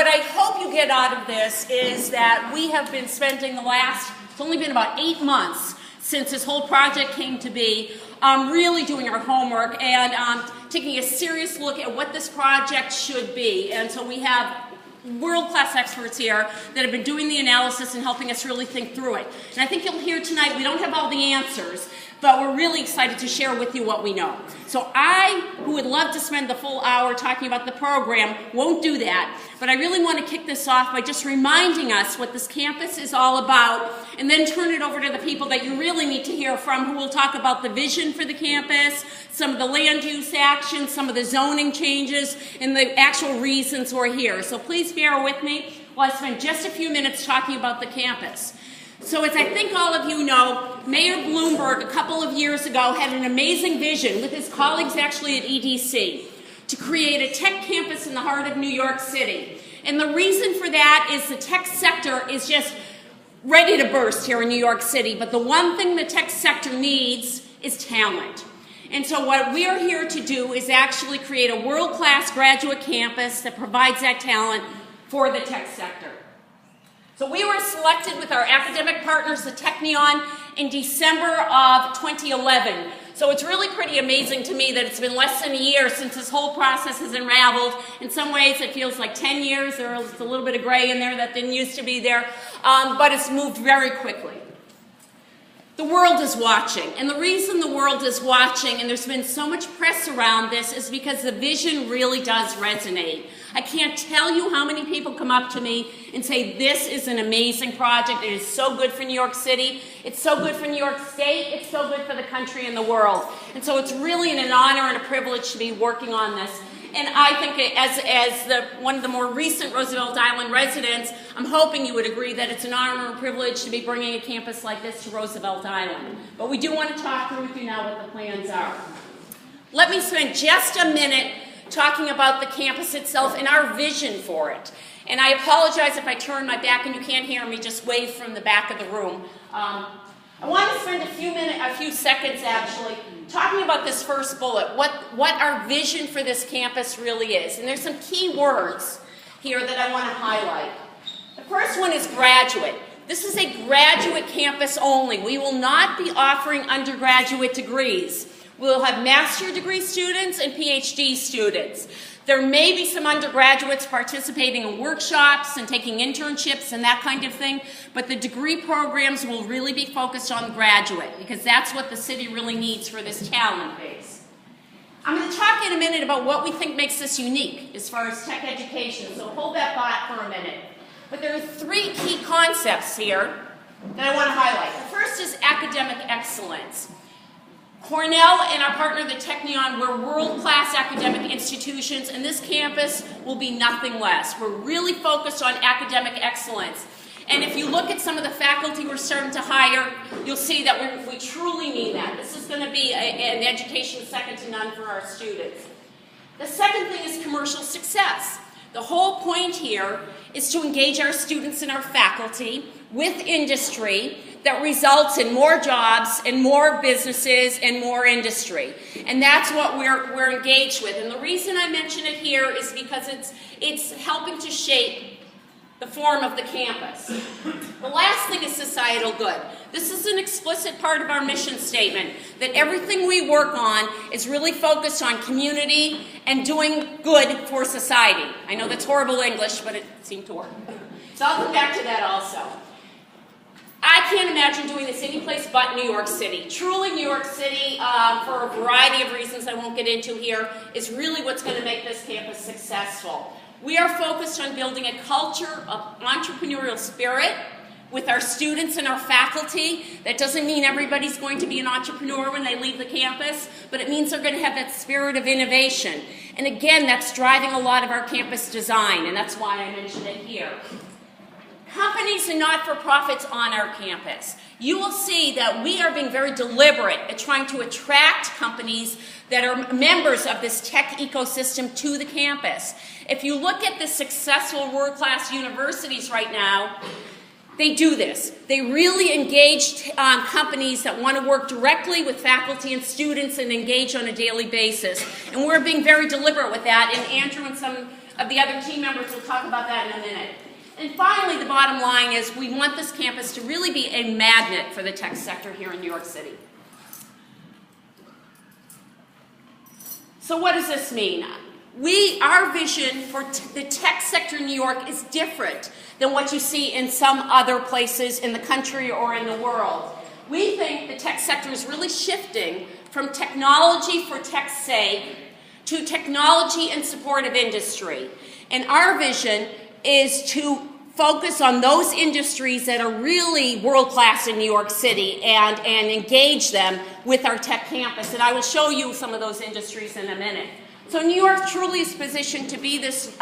what I hope you get out of this is that we have been spending it's only been about 8 months since this whole project came to be, really doing our homework and taking a serious look at what this project should be. And so we have world-class experts here that have been doing the analysis and helping us really think through it. And I think you'll hear tonight we don't have all the answers, but we're really excited to share with you what we know. So I, who would love to spend the full hour talking about the program, won't do that, but I really want to kick this off by just reminding us what this campus is all about, and then turn it over to the people that you really need to hear from, who will talk about the vision for the campus, some of the land use actions, some of the zoning changes, and the actual reasons we're here. So please bear with me while I spend just a few minutes talking about the campus. So as I think all of you know, Mayor Bloomberg a couple of years ago had an amazing vision with his colleagues actually at EDC to create a tech campus in the heart of New York City. And the reason for that is the tech sector is just ready to burst here in New York City, but the one thing the tech sector needs is talent. And so what we are here to do is actually create a world-class graduate campus that provides that talent for the tech sector. So we were selected with our academic partners, the Technion, in December of 2011. So it's really pretty amazing to me that it's been less than a year since this whole process has unraveled. In some ways it feels like 10 years, there's a little bit of gray in there that didn't used to be there, but it's moved very quickly. The world is watching, and the reason the world is watching, and there's been so much press around this, is because the vision really does resonate. I can't tell you how many people come up to me and say, this is an amazing project, it is so good for New York City, it's so good for New York State, it's so good for the country and the world. And so it's really an honor and a privilege to be working on this. And I think as one of the more recent Roosevelt Island residents, I'm hoping you would agree that it's an honor and privilege to be bringing a campus like this to Roosevelt Island. But we do want to talk through with you now what the plans are. Let me spend just a minute talking about the campus itself and our vision for it. And I apologize if I turn my back and you can't hear me, just wave from the back of the room. I want to spend a few seconds actually talking about this first bullet, what our vision for this campus really is. And there's some key words here that I want to highlight. The first one is graduate. This is a graduate campus only. We will not be offering undergraduate degrees. We'll have master's degree students and PhD students. There may be some undergraduates participating in workshops and taking internships and that kind of thing, but the degree programs will really be focused on graduate because that's what the city really needs for this talent base. I'm going to talk in a minute about what we think makes this unique as far as tech education, so hold that thought for a minute. But there are three key concepts here that I want to highlight. The first is academic excellence. Cornell and our partner, the Technion, we're world-class academic institutions, and this campus will be nothing less. We're really focused on academic excellence. And if you look at some of the faculty we're starting to hire, you'll see that we truly mean that. This is going to be an education second to none for our students. The second thing is commercial success. The whole point here is to engage our students and our faculty with industry that results in more jobs and more businesses and more industry. And that's what we're engaged with. And the reason I mention it here is because it's helping to shape the form of the campus. The last thing is societal good. This is an explicit part of our mission statement, that everything we work on is really focused on community and doing good for society. I know that's horrible English, but it seemed to work. So I'll come back to that also. I can't imagine doing this any place but New York City. Truly, New York City, for a variety of reasons I won't get into here, is really what's going to make this campus successful. We are focused on building a culture of entrepreneurial spirit with our students and our faculty. That doesn't mean everybody's going to be an entrepreneur when they leave the campus, but it means they're going to have that spirit of innovation. And again, that's driving a lot of our campus design, and that's why I mentioned it here. Companies and not-for-profits on our campus. You will see that we are being very deliberate at trying to attract companies that are members of this tech ecosystem to the campus. If you look at the successful world-class universities right now, they do this. They really engage companies that want to work directly with faculty and students and engage on a daily basis. And we're being very deliberate with that. And Andrew and some of the other team members. We'll talk about that in a minute. And finally, the bottom line is we want this campus to really be a magnet for the tech sector here in New York City. So what does this mean? Our vision for the tech sector in New York is different than what you see in some other places in the country or in the world. We think the tech sector is really shifting from technology for tech's sake to technology in support of industry. And our vision is to focus on those industries that are really world-class in New York City and engage them with our tech campus. And I will show you some of those industries in a minute. So New York truly is positioned to be this,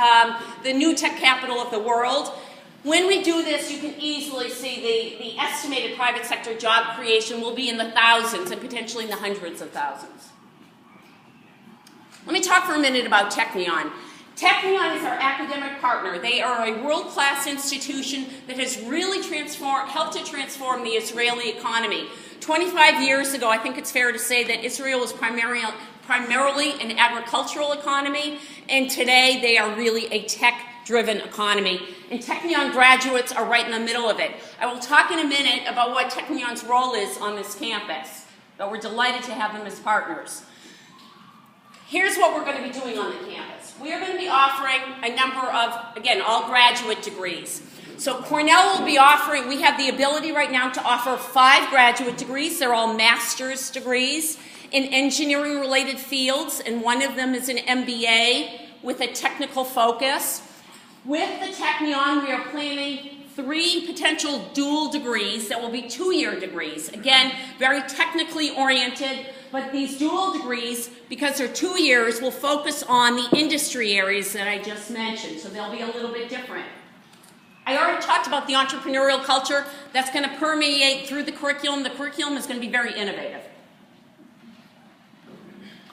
the new tech capital of the world. When we do this, you can easily see the estimated private sector job creation will be in the thousands and potentially in the hundreds of thousands. Let me talk for a minute about Technion. Technion is our academic partner. They are a world-class institution that has really helped to transform the Israeli economy. 25 years ago, I think it's fair to say that Israel was primarily an agricultural economy, and today they are really a tech-driven economy. And Technion graduates are right in the middle of it. I will talk in a minute about what Technion's role is on this campus, but we're delighted to have them as partners. Here's what we're going to be doing on the campus. We are going to be offering a number of, again, all graduate degrees. So Cornell will be offering, we have the ability right now to offer 5 graduate degrees. They're all master's degrees in engineering-related fields, and one of them is an MBA with a technical focus. With the Technion, we are planning 3 potential dual degrees that will be 2-year degrees. Again, very technically oriented, but these dual degrees, because they're 2 years, will focus on the industry areas that I just mentioned, so they'll be a little bit different. I already talked about the entrepreneurial culture that's going to permeate through the curriculum. The curriculum is going to be very innovative.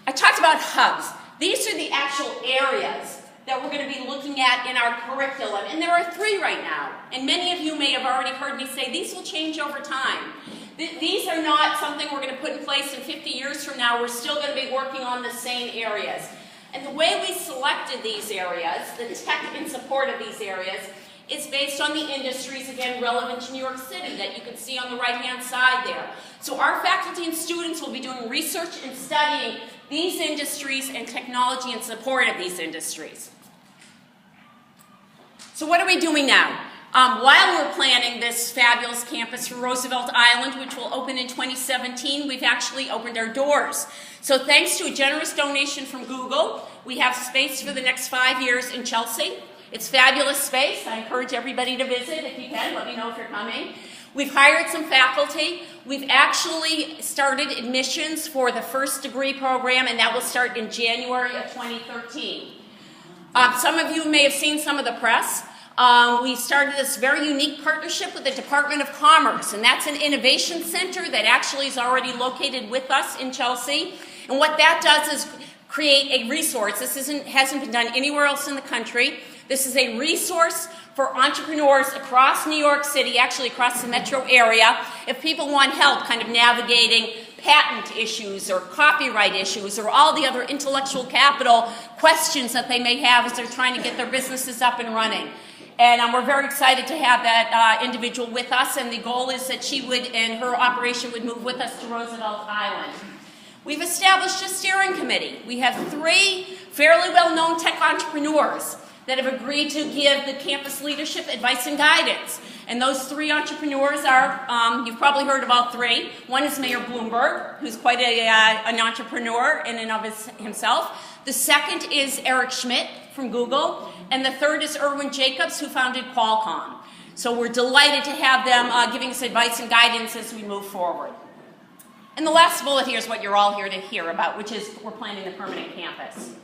I talked about hubs. These are the actual areas that we're going to be looking at in our curriculum, and there are 3 right now. And many of you may have already heard me say these will change over time. These are not something we're going to put in place in 50 years from now. We're still going to be working on the same areas. And the way we selected these areas, the tech in support of these areas, is based on the industries, again, relevant to New York City that you can see on the right-hand side there. So our faculty and students will be doing research and studying these industries and technology in support of these industries. So what are we doing now? While we're planning this fabulous campus for Roosevelt Island, which will open in 2017, we've actually opened our doors. So thanks to a generous donation from Google, we have space for the next 5 years in Chelsea. It's fabulous space. I encourage everybody to visit if you can. Let me know if you're coming. We've hired some faculty. We've actually started admissions for the first degree program, and that will start in January of 2013. Some of you may have seen some of the press. We started this very unique partnership with the Department of Commerce, and that's an innovation center that actually is already located with us in Chelsea. And what that does is create a resource. This hasn't been done anywhere else in the country. This is a resource for entrepreneurs across New York City, actually across the metro area, if people want help kind of navigating patent issues or copyright issues or all the other intellectual capital questions that they may have as they're trying to get their businesses up and running. And we're very excited to have that individual with us, and the goal is that she would, and her operation would move with us to Roosevelt Island. We've established a steering committee. We have 3 fairly well-known tech entrepreneurs that have agreed to give the campus leadership advice and guidance. And those 3 entrepreneurs are, you've probably heard of all 3. One is Mayor Bloomberg, who's quite an entrepreneur in and of himself. The second is Eric Schmidt from Google. And the third is Erwin Jacobs, who founded Qualcomm. So we're delighted to have them giving us advice and guidance as we move forward. And the last bullet here is what you're all here to hear about, which is we're planning the permanent campus.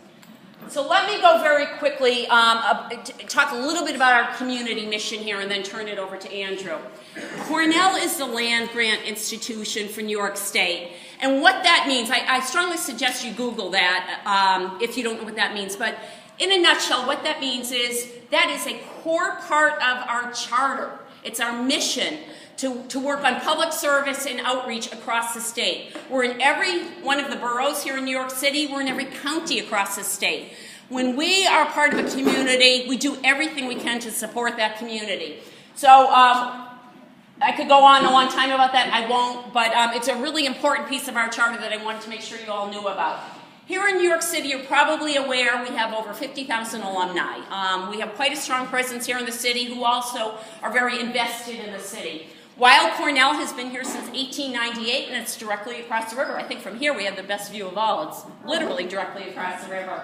So let me go very quickly, talk a little bit about our community mission here and then turn it over to Andrew. Cornell is the land grant institution for New York State. And what that means, I strongly suggest you Google that if you don't know what that means. But in a nutshell, what that means is that is a core part of our charter. It's our mission to work on public service and outreach across the state. We're in every one of the boroughs here in New York City. We're in every county across the state. When we are part of a community, we do everything we can to support that community. So I could go on a long time about that, I won't, but it's a really important piece of our charter that I wanted to make sure you all knew about. Here in New York City, you're probably aware we have over 50,000 alumni. We have quite a strong presence here in the city who also are very invested in the city. While Cornell has been here since 1898, and it's directly across the river. I think from here we have the best view of all. It's literally directly across the river.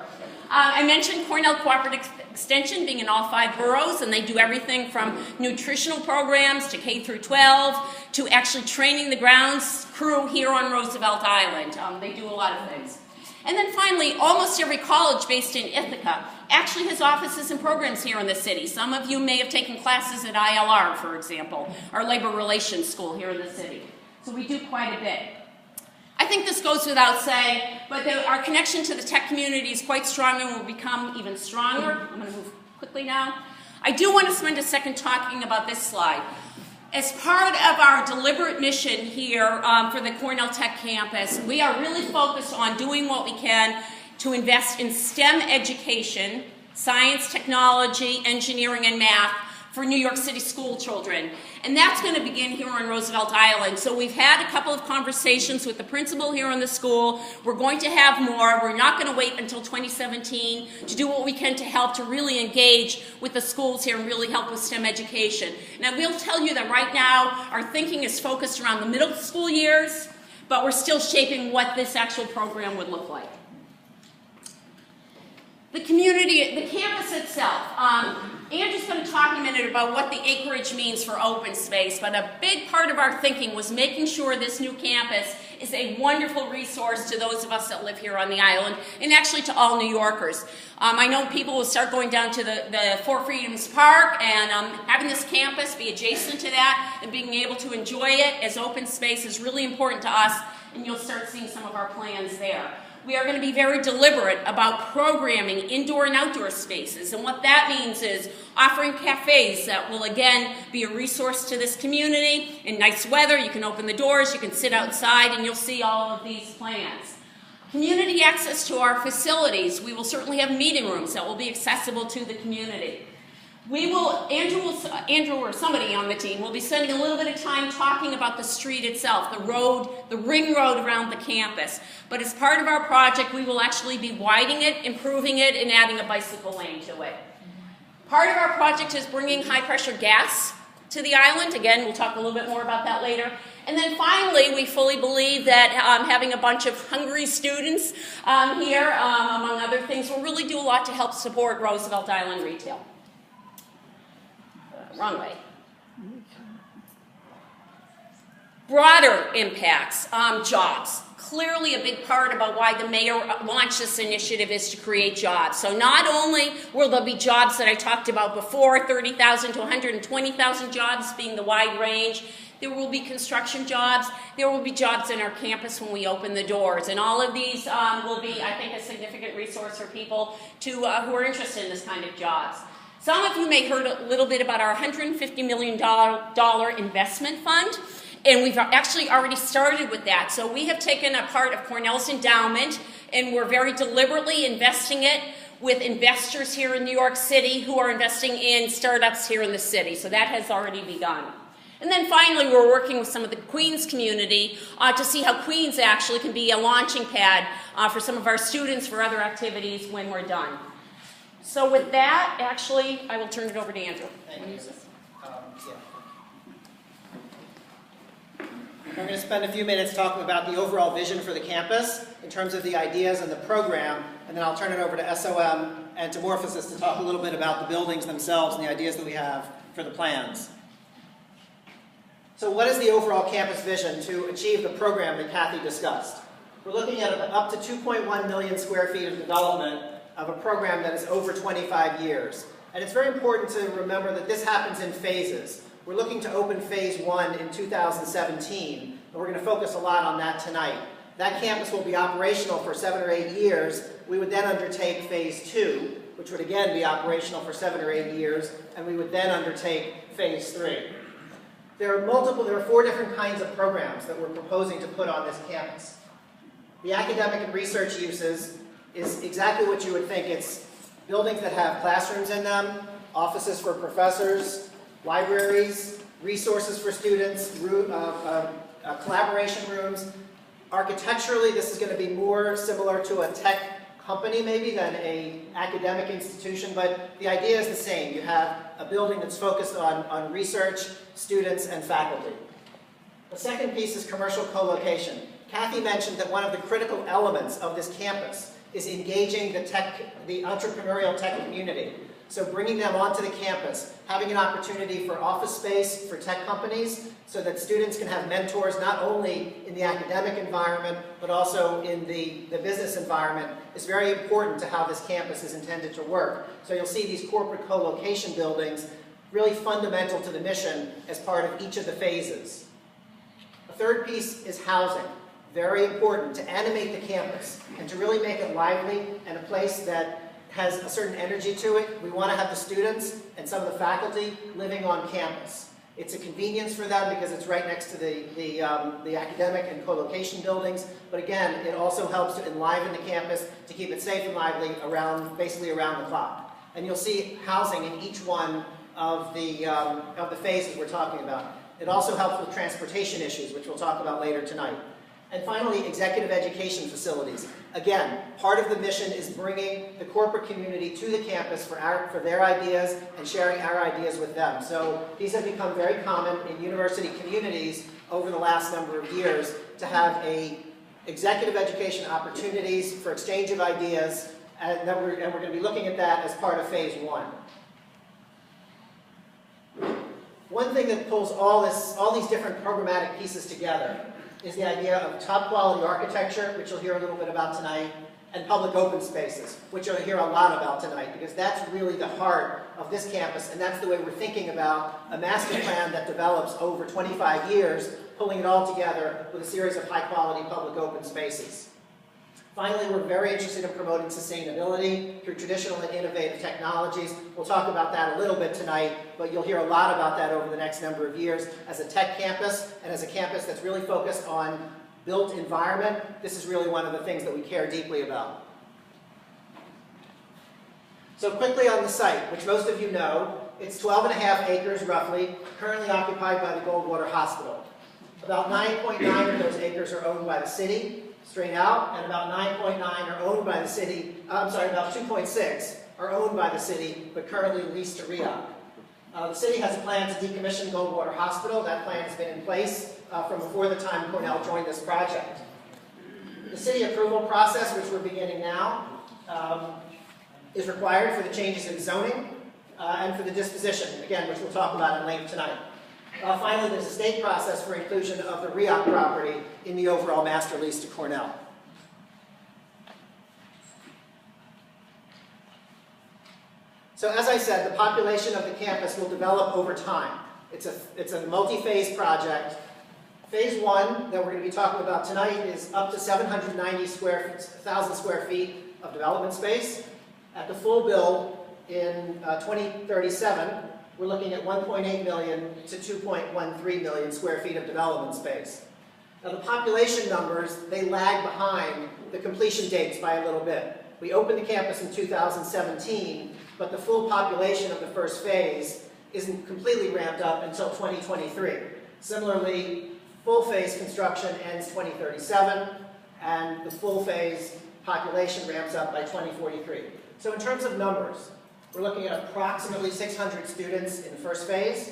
I mentioned Cornell Cooperative Extension being in all 5 boroughs, and they do everything from nutritional programs to K through 12 to actually training the grounds crew here on Roosevelt Island. They do a lot of things. And then finally, almost every college based in Ithaca actually has offices and programs here in the city. Some of you may have taken classes at ILR, for example, our labor relations school here in the city. So we do quite a bit. I think this goes without saying, but our connection to the tech community is quite strong and will become even stronger. I'm going to move quickly now. I do want to spend a second talking about this slide. As part of our deliberate mission here for the Cornell Tech campus, we are really focused on doing what we can to invest in STEM education, science, technology, engineering, and math for New York City school children. And that's going to begin here on Roosevelt Island. So we've had a couple of conversations with the principal here in the school. We're going to have more. We're not going to wait until 2017 to do what we can to help to really engage with the schools here and really help with STEM education. And I will tell you that right now our thinking is focused around the middle school years, but we're still shaping what this actual program would look like. The community, the campus itself. Andrew's going to talk in a minute about what the acreage means for open space, but a big part of our thinking was making sure this new campus is a wonderful resource to those of us that live here on the island, and actually to all New Yorkers. I know people will start going down to the Four Freedoms Park, and having this campus be adjacent to that and being able to enjoy it as open space is really important to us, and you'll start seeing some of our plans there. We are going to be very deliberate about programming indoor and outdoor spaces, and what that means is offering cafes that will again be a resource to this community. In nice weather, you can open the doors, you can sit outside, and you'll see all of these plans. Community access to our facilities. We will certainly have meeting rooms that will be accessible to the community. Andrew or somebody on the team will be spending a little bit of time talking about the street itself, the road, the ring road around the campus. But as part of our project, we will actually be widening it, improving it, and adding a bicycle lane to it. Part of our project is bringing high-pressure gas to the island. Again, we'll talk a little bit more about that later. And then finally, we fully believe that having a bunch of hungry students here, among other things, will really do a lot to help support Roosevelt Island retail. Wrong way. Broader impacts, jobs. Clearly a big part about why the mayor launched this initiative is to create jobs. So not only will there be jobs that I talked about before, 30,000 to 120,000 jobs being the wide range, there will be construction jobs, there will be jobs in our campus when we open the doors, and all of these will be, I think, a significant resource for people who are interested in this kind of jobs. Some of you may have heard a little bit about our $150 million investment fund, and we've actually already started with that. So we have taken a part of Cornell's endowment, and we're very deliberately investing it with investors here in New York City who are investing in startups here in the city. So that has already begun. And then finally, we're working with some of the Queens community to see how Queens actually can be a launching pad for some of our students for other activities when we're done. So with that, actually, I will turn it over to Andrew. Thank you. I'm going to spend a few minutes talking about the overall vision for the campus in terms of the ideas and the program, and then I'll turn it over to SOM and to Morphosis to talk a little bit about the buildings themselves and the ideas that we have for the plans. So what is the overall campus vision to achieve the program that Kathy discussed? We're looking at up to 2.1 million square feet of development of a program that is over 25 years. And it's very important to remember that this happens in phases. We're looking to open phase 1 in 2017, and we're going to focus a lot on that tonight. That campus will be operational for 7 or 8 years. We would then undertake phase 2, which would again be operational for 7 or 8 years, and we would then undertake phase 3. There are 4 different kinds of programs that we're proposing to put on this campus. The academic and research uses is exactly what you would think. It's Buildings that have classrooms in them, offices for professors, libraries, resources for students, collaboration rooms. Architecturally, this is going to be more similar to a tech company maybe than an academic institution, but the idea is the same. You have a building that's focused on research, students, and faculty. The second piece is commercial co-location. Kathy mentioned that one of the critical elements of this campus is engaging the entrepreneurial tech community. So bringing them onto the campus, having an opportunity for office space for tech companies so that students can have mentors not only in the academic environment but also in the business environment is very important to how this campus is intended to work. So you'll see these corporate co-location buildings really fundamental to the mission as part of each of the phases. The third piece is housing. Very important to animate the campus and to really make it lively and a place that has a certain energy to it. We want to have the students and some of the faculty living on campus. It's a convenience for them because it's right next to the academic and co-location buildings, but again, it also helps to enliven the campus to keep it safe and lively basically around the clock. And you'll see housing in each one of the phases we're talking about. It also helps with transportation issues, which we'll talk about later tonight. And finally, executive education facilities. Again, part of the mission is bringing the corporate community to the campus for their ideas and sharing our ideas with them. So these have become very common in university communities over the last number of years to have executive education opportunities for exchange of ideas, and we're going to be looking at that as part of phase one. One thing that pulls all these different programmatic pieces together is the idea of top quality architecture, which you'll hear a little bit about tonight, and public open spaces, which you'll hear a lot about tonight, because that's really the heart of this campus, and that's the way we're thinking about a master plan that develops over 25 years, pulling it all together with a series of high quality public open spaces. Finally, we're very interested in promoting sustainability through traditional and innovative technologies. We'll talk about that a little bit tonight, but you'll hear a lot about that over the next number of years. As a tech campus, and as a campus that's really focused on built environment, this is really one of the things that we care deeply about. So quickly on the site, which most of you know, it's 12.5 acres roughly, currently occupied by the Goldwater Hospital. About 9.9 of those acres are owned by the city, straight out, and about 9.9 are owned by the city, about 2.6 are owned by the city, but currently leased to REOC. The city has a plan to decommission Goldwater Hospital. That plan has been in place from before the time Cornell joined this project. The city approval process, which we're beginning now, is required for the changes in zoning and for the disposition, again, which we'll talk about in later tonight. Finally, there's a state process for inclusion of the REOC property in the overall master lease to Cornell. So as I said, the population of the campus will develop over time. It's a multi-phase project. Phase one that we're going to be talking about tonight is up to 790,000 square feet of development space. At the full build in 2037, we're looking at 1.8 million to 2.13 million square feet of development space. Now the population numbers, they lag behind the completion dates by a little bit. We opened the campus in 2017, but the full population of the first phase isn't completely ramped up until 2023. Similarly, full phase construction ends 2037, and the full phase population ramps up by 2043. So in terms of numbers, we're looking at approximately 600 students in the first phase,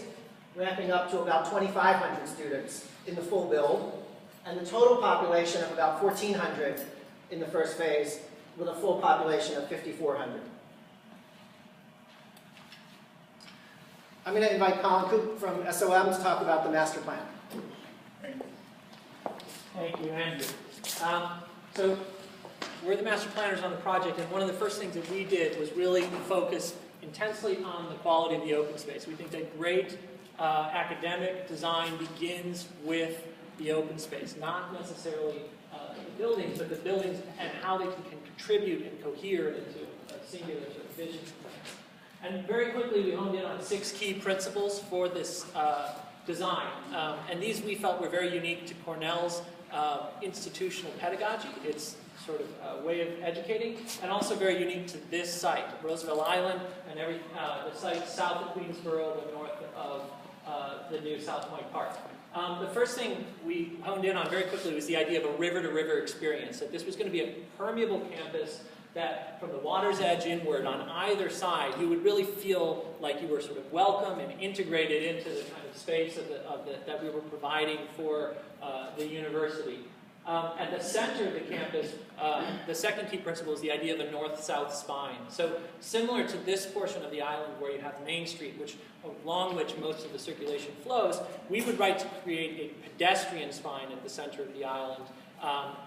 ramping up to about 2,500 students in the full build, and the total population of about 1,400 in the first phase, with a full population of 5,400. I'm going to invite Colin Coop from SOM to talk about the master plan. Thank you, Andrew. So we're the master planners on the project, and one of the first things that we did was really focus intensely on the quality of the open space. We think that great academic design begins with the open space, not necessarily the buildings, but the buildings and how they can contribute and cohere into a singular sort of vision. And very quickly we honed in on 6 key principles for this design. And these we felt were very unique to Cornell's institutional pedagogy. It's sort of way of educating, and also very unique to this site, Roosevelt Island, and the site south of Queensboro, the north of the new South Point Park. The first thing we honed in on very quickly was the idea of a river-to-river experience, that this was going to be a permeable campus that from the water's edge inward on either side, you would really feel like you were sort of welcome and integrated into the kind of space that we were providing for the university. At the center of the campus, the second key principle is the idea of a north-south spine. So similar to this portion of the island where you have Main Street, along which most of the circulation flows, we would like to create a pedestrian spine at the center of the island,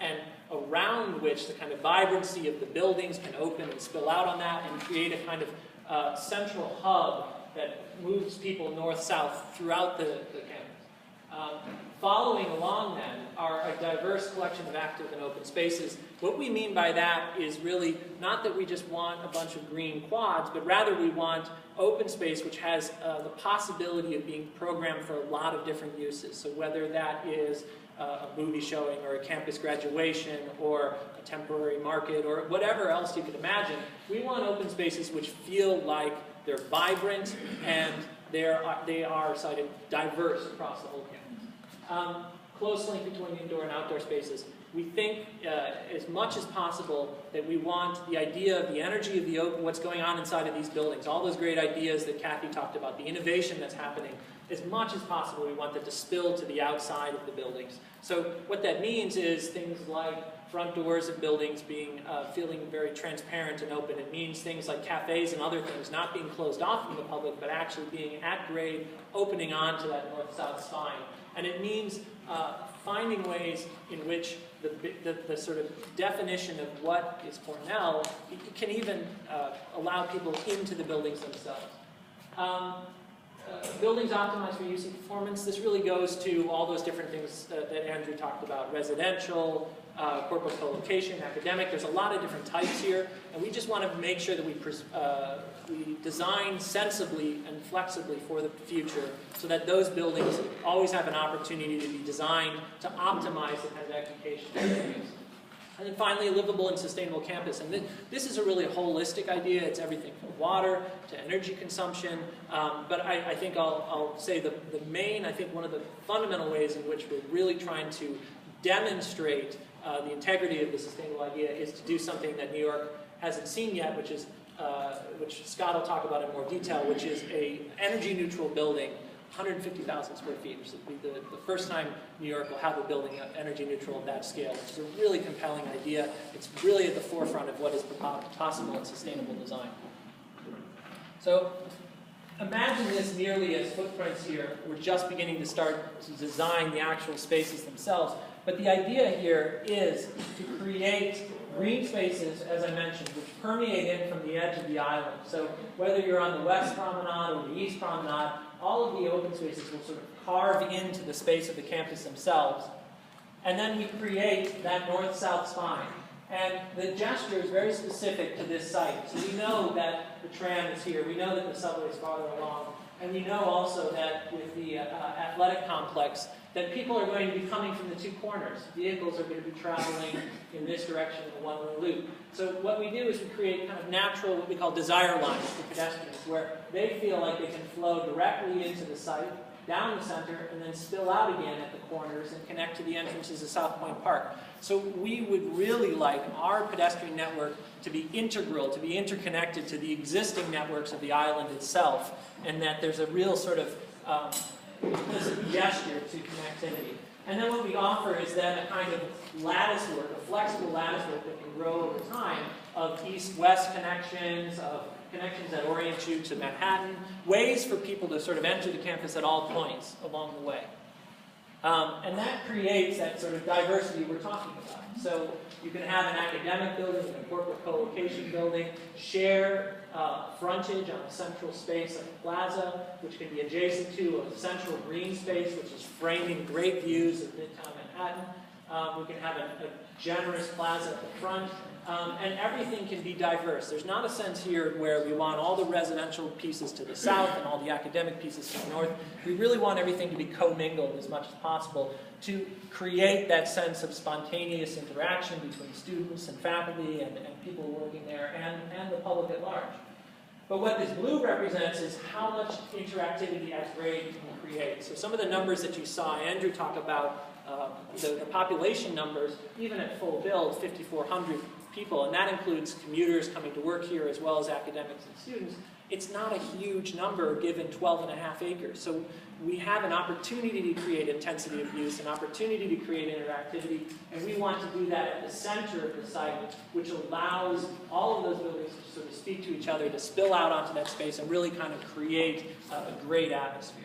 and around which the kind of vibrancy of the buildings can open and spill out on that and create a kind of central hub that moves people north-south throughout the campus. Following along then are a diverse collection of active and open spaces. What we mean by that is really not that we just want a bunch of green quads, but rather we want open space which has the possibility of being programmed for a lot of different uses. So whether that is a movie showing or a campus graduation or a temporary market or whatever else you could imagine, we want open spaces which feel like they're vibrant and they are cited diverse across the whole campus. Close link between indoor and outdoor spaces. We think as much as possible that we want the idea of the energy of the open, what's going on inside of these buildings, all those great ideas that Kathy talked about, the innovation that's happening, as much as possible we want that to spill to the outside of the buildings. So what that means is things like front doors of buildings feeling very transparent and open. It means things like cafes and other things not being closed off from the public, but actually being at grade, opening onto that north-south spine. And it means finding ways in which the sort of definition of what is Cornell can even allow people into the buildings themselves. Buildings optimized for use and performance. This really goes to all those different things that Andrew talked about: residential, corporate co-location, academic. There's a lot of different types here, and we just want to make sure that we design sensibly and flexibly for the future, so that those buildings always have an opportunity to be designed to optimize the kind of education experience. And then finally, a livable and sustainable campus. And this is a really holistic idea. It's everything from water to energy consumption. But I think I'll say the main, I think one of the fundamental ways in which we're really trying to demonstrate the integrity of the sustainable idea is to do something that New York hasn't seen yet, which Scott will talk about in more detail, which is a energy neutral building, 150,000 square feet, which will be the first time New York will have a building energy neutral at that scale, which is a really compelling idea. It's really at the forefront of what is possible in sustainable design. So imagine this merely as footprints here. We're just beginning to start to design the actual spaces themselves. But the idea here is to create green spaces, as I mentioned, which permeate in from the edge of the island. So whether you're on the west promenade or the east promenade, all of the open spaces will sort of carve into the space of the campus themselves. And then we create that north-south spine. And the gesture is very specific to this site. So we know that the tram is here. We know that the subway is farther along. And we know also that with the athletic complex, that people are going to be coming from the two corners. Vehicles are going to be traveling in this direction in a one-way loop. So what we do is we create kind of natural, what we call desire lines for pedestrians, where they feel like they can flow directly into the site, down the center, and then spill out again at the corners and connect to the entrances of South Point Park. So we would really like our pedestrian network to be integral, to be interconnected to the existing networks of the island itself, and that there's a real sort of implicit gesture to connectivity. And then what we offer is then a kind of lattice work, a flexible lattice work that can grow over time of east-west connections, of connections that orient you to Manhattan, ways for people to sort of enter the campus at all points along the way. And that creates that sort of diversity we're talking about. So you can have an academic building, a corporate co-location building, share frontage on a central space like a plaza, which can be adjacent to a central green space, which is framing great views of Midtown Manhattan. We can have a generous plaza at the front. And everything can be diverse. There's not a sense here where we want all the residential pieces to the south and all the academic pieces to the north. We really want everything to be commingled as much as possible to create that sense of spontaneous interaction between students and faculty and people working there and the public at large. But what this blue represents is how much interactivity at grade can create. So some of the numbers that you saw Andrew talk about, the population numbers, even at full build, 5,400 people, and that includes commuters coming to work here as well as academics and students. It's not a huge number given 12.5 acres. So we have an opportunity to create intensity of use, an opportunity to create interactivity, and we want to do that at the center of the site, which allows all of those buildings to sort of speak to each other, to spill out onto that space and really kind of create a great atmosphere.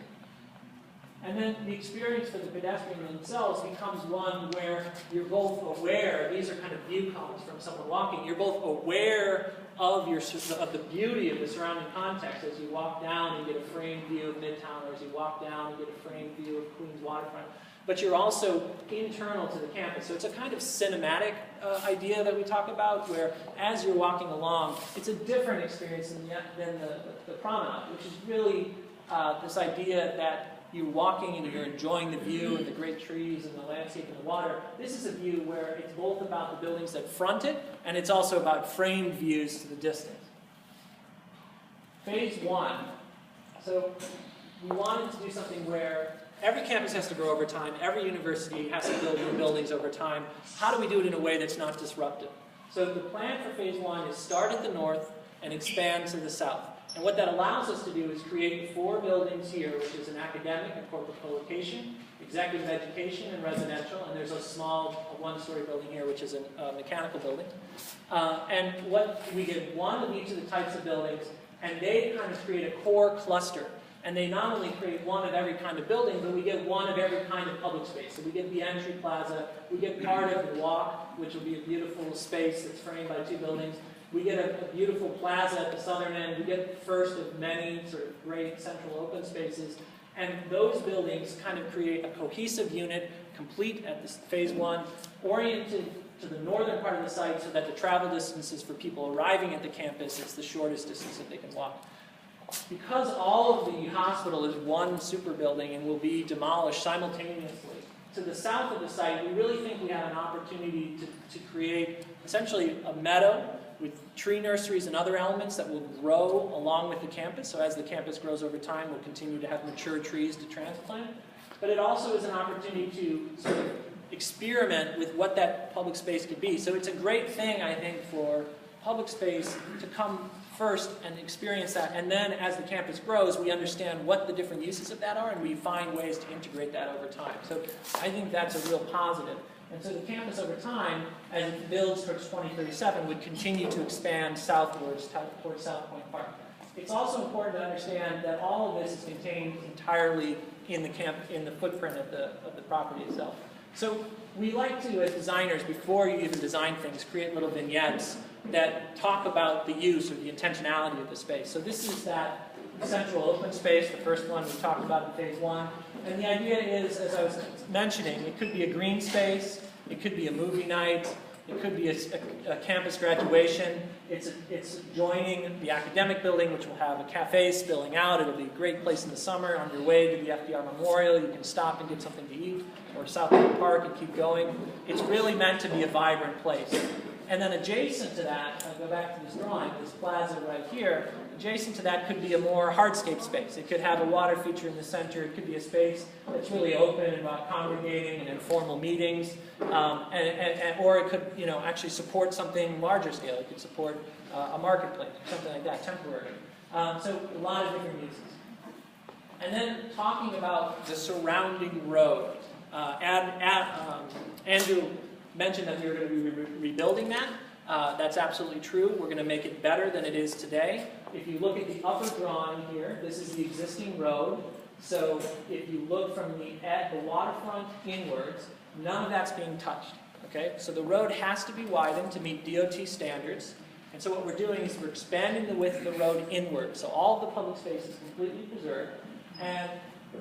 And then the experience for the pedestrian themselves becomes one where you're both aware, these are kind of view columns from someone walking, you're both aware of the beauty of the surrounding context as you walk down and get a framed view of Midtown, or as you walk down and get a framed view of Queens waterfront. But you're also internal to the campus. So it's a kind of cinematic idea that we talk about, where as you're walking along, it's a different experience than the promenade, which is really this idea that you're walking and you're enjoying the view and the great trees and the landscape and the water. This is a view where it's both about the buildings that front it, and it's also about framed views to the distance. Phase one. So we wanted to do something where every campus has to grow over time, every university has to build new buildings over time. How do we do it in a way that's not disruptive? So the plan for phase one is start at the north and expand to the south. And what that allows us to do is create 4 buildings here, which is an academic and corporate co-location, executive education, and residential. And there's a small one-story building here, which is a mechanical building. And what we get one of each of the types of buildings, and they kind of create a core cluster. And they not only create one of every kind of building, but we get one of every kind of public space. So we get the entry plaza, we get part of the walk, which will be a beautiful space that's framed by 2 buildings. We get a beautiful plaza at the southern end. We get the first of many sort of great central open spaces. And those buildings kind of create a cohesive unit, complete at this phase one, oriented to the northern part of the site so that the travel distances for people arriving at the campus is the shortest distance that they can walk. Because all of the hospital is one super building and will be demolished simultaneously, to the south of the site, we really think we have an opportunity to create essentially a meadow with tree nurseries and other elements that will grow along with the campus. So as the campus grows over time, we'll continue to have mature trees to transplant. But it also is an opportunity to sort of experiment with what that public space could be. So it's a great thing, I think, for public space to come first and experience that. And then as the campus grows, we understand what the different uses of that are, and we find ways to integrate that over time. So I think that's a real positive. And so the campus over time, as it builds towards 2037, would continue to expand southwards towards South Point Park. It's also important to understand that all of this is contained entirely in the footprint of the property itself. So we like to, as designers, before you even design things, create little vignettes that talk about the use or the intentionality of the space. So this is that central open space, the first one we talked about in phase one. And the idea is, as I was mentioning, it could be a green space, it could be a movie night, it could be a campus graduation. It's joining the academic building, which will have a cafe spilling out. It'll be a great place in the summer. On your way to the FDR Memorial, you can stop and get something to eat, or South Point Park and keep going. It's really meant to be a vibrant place. And then adjacent to that, I'll go back to this drawing, this plaza right here, adjacent to that could be a more hardscape space. It could have a water feature in the center. It could be a space that's really open and about congregating and informal meetings. Or it could, actually support something larger scale. It could support a marketplace, something like that, temporary. So a lot of different uses. And then talking about the surrounding road. Andrew mentioned that we were going to be rebuilding that. That's absolutely true. We're going to make it better than it is today. If you look at the upper drawing here, this is the existing road. So if you look from the waterfront inwards, none of that's being touched. Okay? So the road has to be widened to meet DOT standards. And so what we're doing is we're expanding the width of the road inward. So all of the public space is completely preserved. And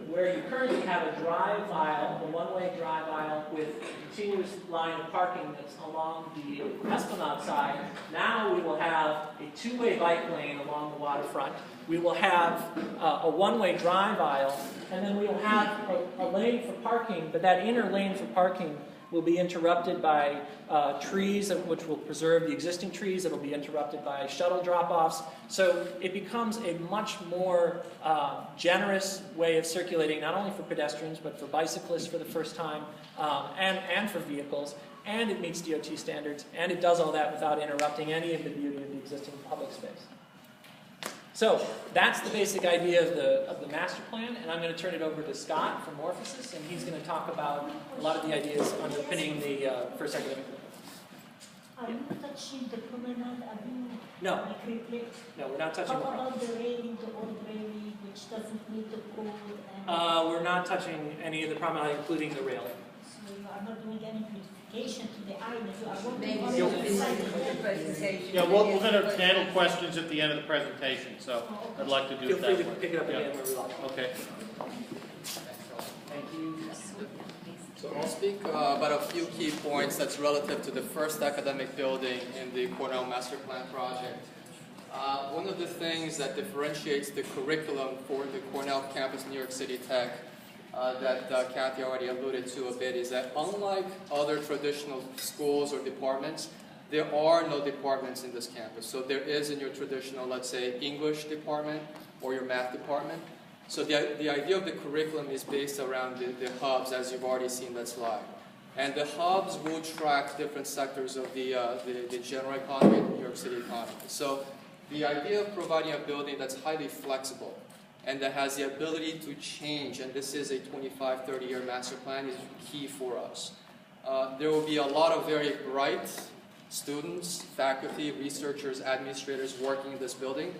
where you currently have a drive aisle, a one-way drive aisle with a continuous line of parking that's along the Esplanade side, now we will have a two-way bike lane along the waterfront. We will have a one-way drive aisle, and then we will have a lane for parking, but that inner lane for parking will be interrupted by trees, which will preserve the existing trees. It will be interrupted by shuttle drop-offs. So it becomes a much more generous way of circulating, not only for pedestrians, but for bicyclists for the first time, and for vehicles. And it meets DOT standards, and it does all that without interrupting any of the beauty of the existing public space. So that's the basic idea of the master plan, and I'm going to turn it over to Scott from Morphosis, and he's going to talk about a lot of the ideas underpinning the first academic plan. Are you touching the promenade avenue? No. Quickly? No, we're not touching. How about the railing, the old railing, which doesn't need the code? And We're not touching any of the promenade, including the railing. so you are not doing any beautification to the island. You are working Maybe on you'll the finish side. with the presentation. Yeah, we're going to handle questions at the end of the presentation, so I'd like to do Feel it free that to way. pick it up Yeah. again where we like. Okay. Thank you. So I'll speak about a few key points that's relative to the first academic building in the Cornell Master Plan project. One of the things that differentiates the curriculum for the Cornell campus, New York City Tech, that Kathy already alluded to a bit, is that unlike other traditional schools or departments, there are no departments in this campus. So there is in your traditional, let's say, English department or your math department. So the idea of the curriculum is based around the hubs, as you've already seen that slide. And the hubs will track different sectors of the general economy and the New York City economy. So the idea of providing a building that's highly flexible and that has the ability to change, and this is a 25, 30-year master plan, is key for us. There will be a lot of very bright students, faculty, researchers, administrators working in this building.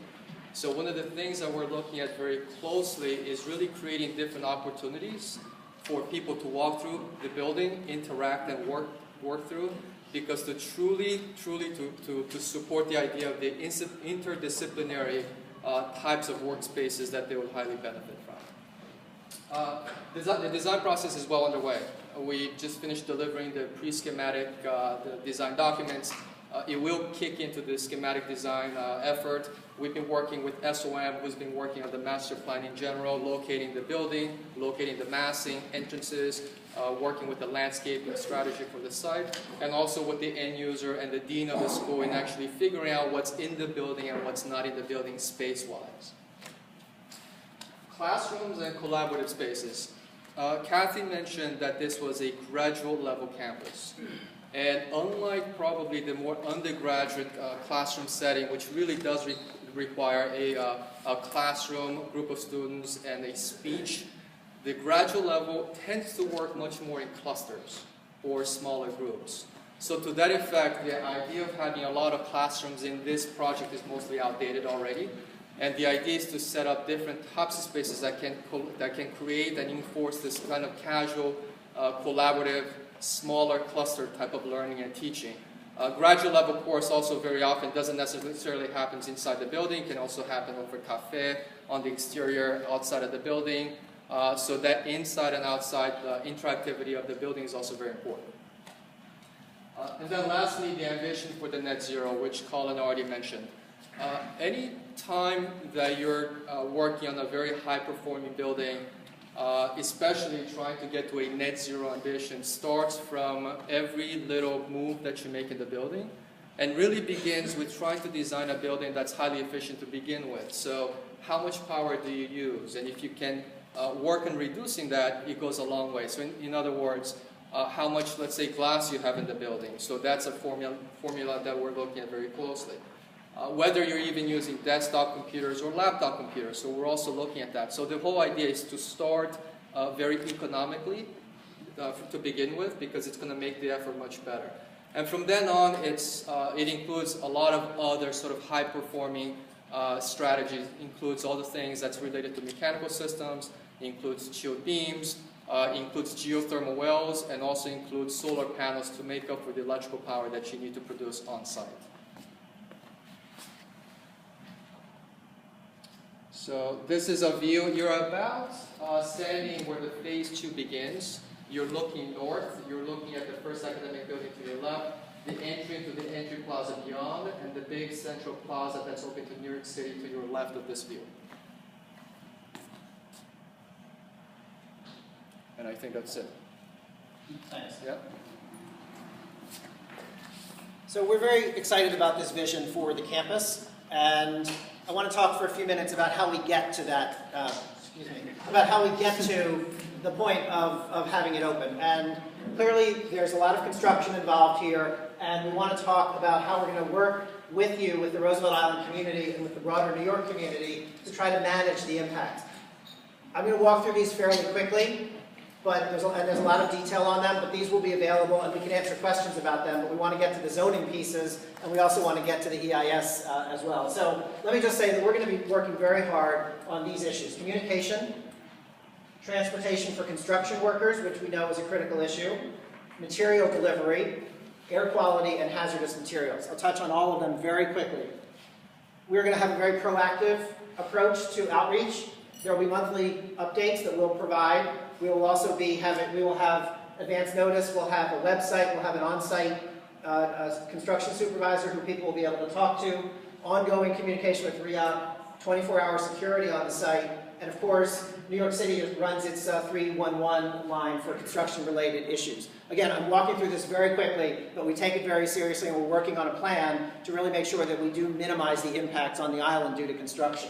So one of the things that we're looking at very closely is really creating different opportunities for people to walk through the building, interact and work through, because to truly to support the idea of the interdisciplinary types of workspaces that they will highly benefit from. The design process is well underway. We just finished delivering the pre-schematic the design documents. It will kick into the schematic design effort. We've been working with SOM, who's been working on the master plan in general, locating the building, locating the massing, entrances, working with the landscaping strategy for the site, and also with the end user and the dean of the school in actually figuring out what's in the building and what's not in the building space-wise. Classrooms and collaborative spaces. Kathy mentioned that this was a graduate level campus. And unlike probably the more undergraduate classroom setting, which really does require a classroom, group of students, and a speech, the graduate level tends to work much more in clusters or smaller groups. So to that effect, the idea of having a lot of classrooms in this project is mostly outdated already. And the idea is to set up different types of spaces that can create and enforce this kind of casual, collaborative, smaller cluster type of learning and teaching. Graduate level course also very often doesn't necessarily happen inside the building. It can also happen over cafe, on the exterior, outside of the building. So that inside and outside interactivity of the building is also very important. And then lastly, the ambition for the net zero, which Colin already mentioned. Any time that you're working on a very high-performing building, especially trying to get to a net zero ambition, starts from every little move that you make in the building, and really begins with trying to design a building that's highly efficient to begin with. So how much power do you use? And if you can work on reducing that, it goes a long way. So in other words, how much, let's say, glass you have in the building. So that's a formula that we're looking at very closely. Whether you're even using desktop computers or laptop computers, so we're also looking at that. So the whole idea is to start very economically to begin with, because it's going to make the effort much better. And from then on, it includes a lot of other sort of high-performing strategies. It includes all the things that's related to mechanical systems, includes chilled beams, includes geothermal wells, and also includes solar panels to make up for the electrical power that you need to produce on site. So this is a view. You're about standing where the phase 2 begins. You're looking north. You're looking at the first academic building to your left, the entry into the entry plaza beyond, and the big central plaza that's open to New York City to your left of this view. And I think that's it. Thanks. Yeah. So we're very excited about this vision for the campus, and I want to talk for a few minutes about how we get to that, about how we get to the point of having it open. And clearly there's a lot of construction involved here, and we want to talk about how we're going to work with you, with the Roosevelt Island community, and with the broader New York community to try to manage the impact. I'm going to walk through these fairly quickly. But there's a lot of detail on them, but these will be available, and we can answer questions about them. But we want to get to the zoning pieces, and we also want to get to the EIS as well. So let me just say that we're going to be working very hard on these issues. Communication, transportation for construction workers, which we know is a critical issue, material delivery, air quality, and hazardous materials. I'll touch on all of them very quickly. We're going to have a very proactive approach to outreach. There will be monthly updates that we'll provide. We will also we will have advance notice, we'll have a website, we'll have an on-site construction supervisor who people will be able to talk to, ongoing communication with RIA, 24-hour security on the site, and of course, New York City runs its 311 line for construction-related issues. Again, I'm walking through this very quickly, but we take it very seriously, and we're working on a plan to really make sure that we do minimize the impacts on the island due to construction.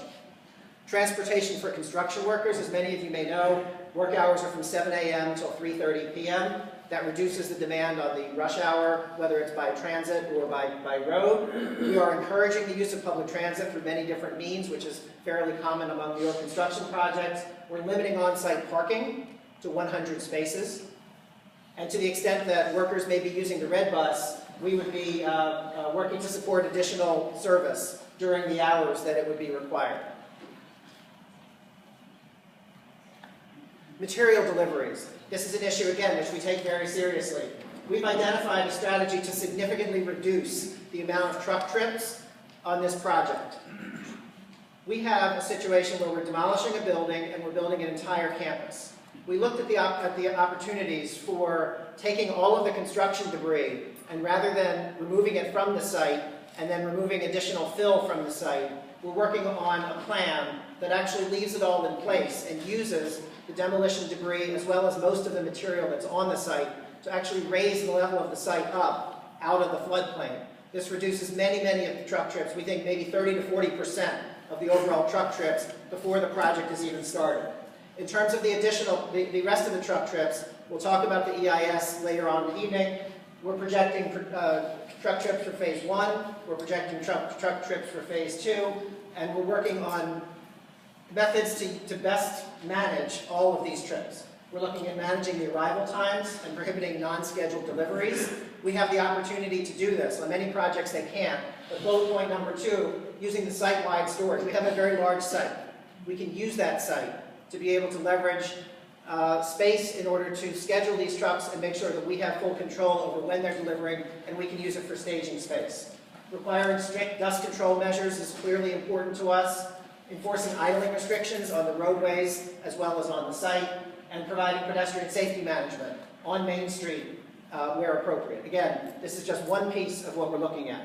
Transportation for construction workers, as many of you may know, work hours are from 7 a.m. until 3:30 p.m. That reduces the demand on the rush hour, whether it's by transit or by road. We are encouraging the use of public transit through many different means, which is fairly common among New York construction projects. We're limiting on-site parking to 100 spaces. And to the extent that workers may be using the red bus, we would be working to support additional service during the hours that it would be required. Material deliveries. This is an issue, again, which we take very seriously. We've identified a strategy to significantly reduce the amount of truck trips on this project. We have a situation where we're demolishing a building and we're building an entire campus. We looked at the opportunities for taking all of the construction debris, and rather than removing it from the site and then removing additional fill from the site, we're working on a plan that actually leaves it all in place and uses the demolition debris as well as most of the material that's on the site to actually raise the level of the site up out of the floodplain. This reduces many of the truck trips. We think maybe 30 to 40% of the overall truck trips before the project is even started. In terms of the rest of the truck trips, we'll talk about the EIS later on in the evening. We're projecting truck trips for phase 1, we're projecting truck trips for phase 2, and we're working on methods to best manage all of these trips. We're looking at managing the arrival times and prohibiting non-scheduled deliveries. We have the opportunity to do this. On many projects they can't. But bullet point number 2, using the site-wide storage. We have a very large site. We can use that site to be able to leverage space in order to schedule these trucks and make sure that we have full control over when they're delivering, and we can use it for staging space. Requiring strict dust control measures is clearly important to us. Enforcing idling restrictions on the roadways as well as on the site, and providing pedestrian safety management on Main Street where appropriate. Again, this is just one piece of what we're looking at.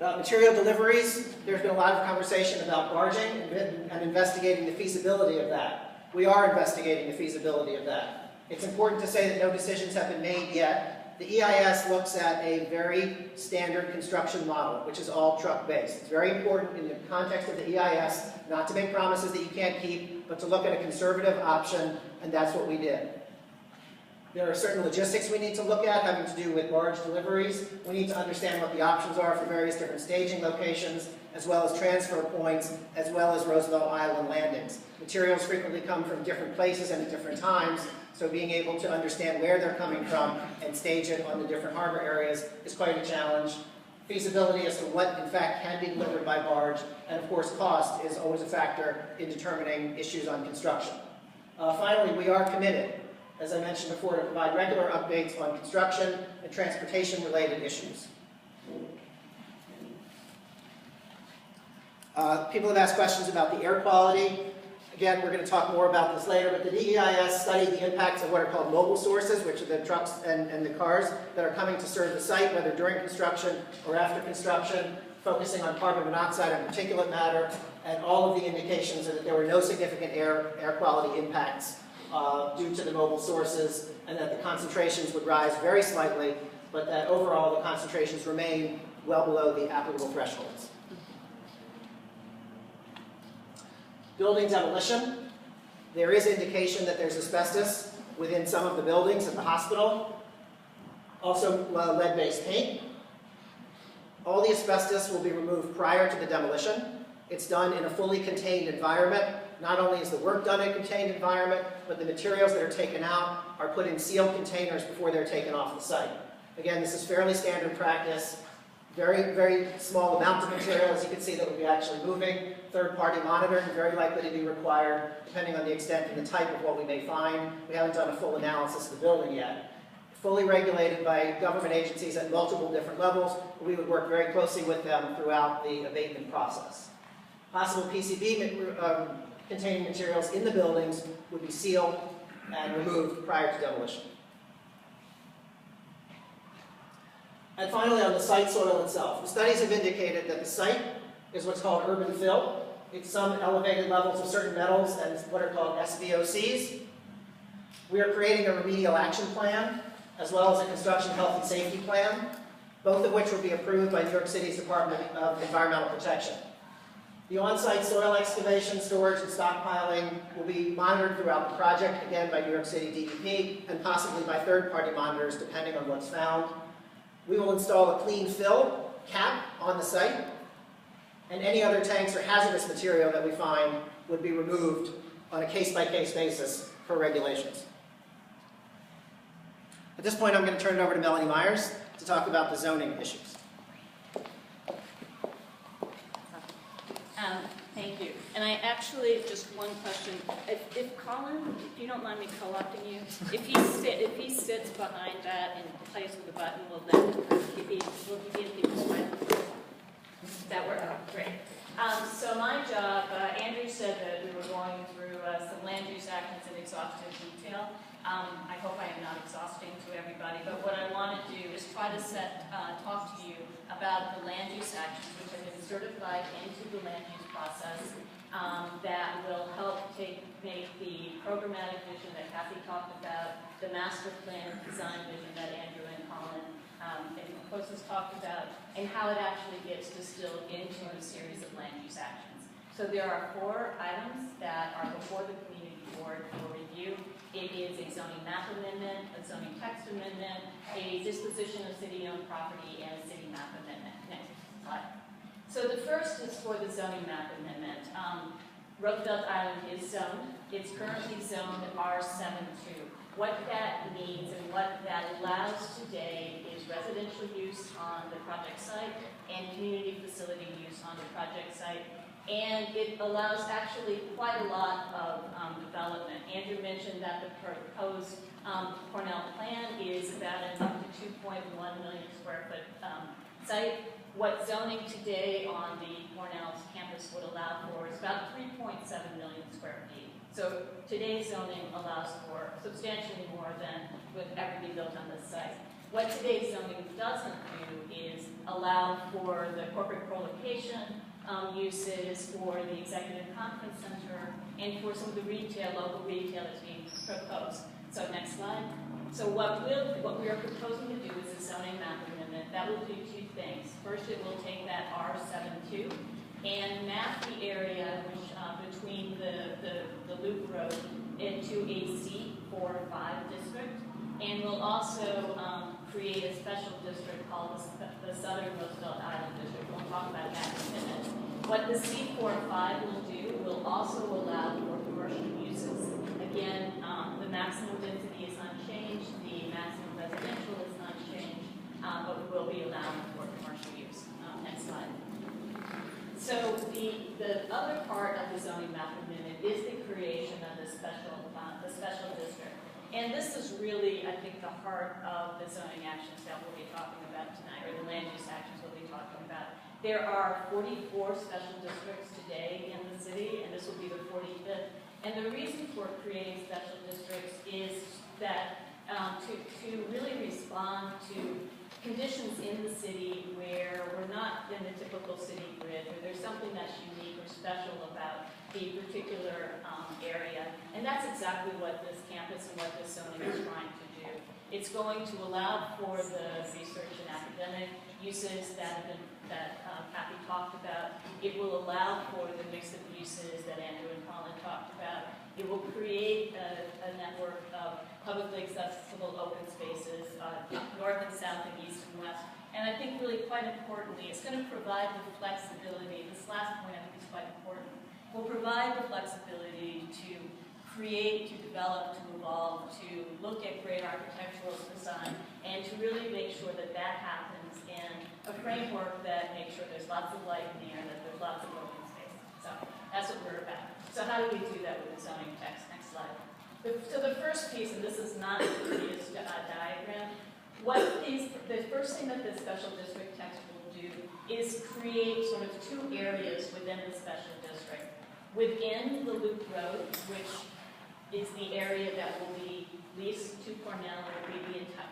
Material deliveries, there's been a lot of conversation about barging and investigating the feasibility of that. We are investigating the feasibility of that. It's important to say that no decisions have been made yet. The EIS looks at a very standard construction model, which is all truck-based. It's very important in the context of the EIS not to make promises that you can't keep, but to look at a conservative option, and that's what we did. There are certain logistics we need to look at having to do with barge deliveries. We need to understand what the options are for various different staging locations, as well as transfer points, as well as Roosevelt Island landings. Materials frequently come from different places and at different times, so being able to understand where they're coming from and stage it on the different harbor areas is quite a challenge. Feasibility as to what, in fact, can be delivered by barge, and of course, cost is always a factor in determining issues on construction. Finally, we are committed, as I mentioned before, to provide regular updates on construction and transportation-related issues. People have asked questions about the air quality. Again, we're going to talk more about this later, but the DEIS studied the impacts of what are called mobile sources, which are the trucks and the cars that are coming to serve the site, whether during construction or after construction, focusing on carbon monoxide and particulate matter, and all of the indications are that there were no significant air quality impacts due to the mobile sources, and that the concentrations would rise very slightly, but that overall the concentrations remain well below the applicable thresholds. Building demolition. There is indication that there's asbestos within some of the buildings at the hospital. Also lead-based paint. All the asbestos will be removed prior to the demolition. It's done in a fully contained environment. Not only is the work done in a contained environment, but the materials that are taken out are put in sealed containers before they're taken off the site. Again, this is fairly standard practice. Very, very small amount of material, as you can see, that will be actually moving. Third-party monitoring, very likely to be required, depending on the extent and the type of what we may find. We haven't done a full analysis of the building yet. Fully regulated by government agencies at multiple different levels. We would work very closely with them throughout the abatement process. Possible PCB containing materials in the buildings would be sealed and removed prior to demolition. And finally, on the site soil itself. The studies have indicated that the site is what's called urban fill. It's some elevated levels of certain metals and what are called SVOCs. We are creating a remedial action plan, as well as a construction health and safety plan, both of which will be approved by New York City's Department of Environmental Protection. The on-site soil excavation, storage, and stockpiling will be monitored throughout the project, again by New York City DEP, and possibly by third-party monitors, depending on what's found. We will install a clean fill cap on the site, and any other tanks or hazardous material that we find would be removed on a case-by-case basis per regulations. At this point, I'm going to turn it over to Melanie Myers to talk about the zoning issues. Thank you. And I actually, just one question. If Colin, if you don't mind me co-opting you, if he sits behind that and plays with the button, will he be in people's mind? That work? Oh, great. So my job, Andrew said that we were going through some land use actions in exhaustive detail. I hope I am not exhausting to everybody, but what I want to do is try to talk to you about the land use actions which have been certified into the land use process that will help make the programmatic vision that Kathy talked about, the master plan design vision that Andrew and Colin and Kosis talked about, and how it actually gets distilled into a series of land use actions. So there are 4 items that are before the community board for review. It is a zoning map amendment, a zoning text amendment, a disposition of city-owned property, and a city map amendment. Next slide. So the first is for the zoning map amendment. Roosevelt Island is zoned. It's currently zoned R72. What that means and what that allows today is residential use on the project site and community facility use on the project site. And it allows actually quite a lot of development. Andrew mentioned that the proposed Cornell plan is about an up to 2.1 million square foot site. What zoning today on the Cornell's campus would allow for is about 3.7 million square feet. So today's zoning allows for substantially more than would ever be built on this site. What today's zoning doesn't do is allow for the corporate co-location uses, for the executive conference center, and for some of the retail, local retail that's being proposed. So next slide. So what we are proposing to do is a zoning map amendment. That will do 2 things. First, it will take that R72 and map the area which, between the loop road into a C4-5 district, and will also create a special district called the Southern Roosevelt Island District. We'll talk about that in a minute. What the C4-5 will do will also allow for commercial uses. Again, the maximum density is unchanged, the maximum residential is unchanged, but we will be allowing for commercial use. Next slide. So the other part of the zoning map amendment is the creation of the special district. And this is really, I think, the heart of the zoning actions that we'll be talking about tonight, or the land use actions we'll be talking about. There are 44 special districts today in the city, and this will be the 45th. And the reason for creating special districts is that to really respond to conditions in the city where we're not in the typical city grid, where there's something that's unique or special about the particular area. And that's exactly what this campus and what this zoning is trying to do. It's going to allow for the research and academic uses that Kathy talked about. It will allow for the mix of uses that Andrew and Colin talked about. It will create a network of publicly accessible open spaces, north and south and east and west. And I think really quite importantly, it's going to provide the flexibility. This last point I think is quite important. Will provide the flexibility to create, to develop, to evolve, to look at great architectural design, and to really make sure that that happens in a framework that makes sure there's lots of light in the air, that there's lots of open space. So that's what we're about. So how do we do that with the zoning text? Next slide. So the first piece, and this is not the prettiest diagram, the first thing that the special district text will do is create sort of two areas within the special district. Within the Loop Road, which is the area that will be leased to Cornell, or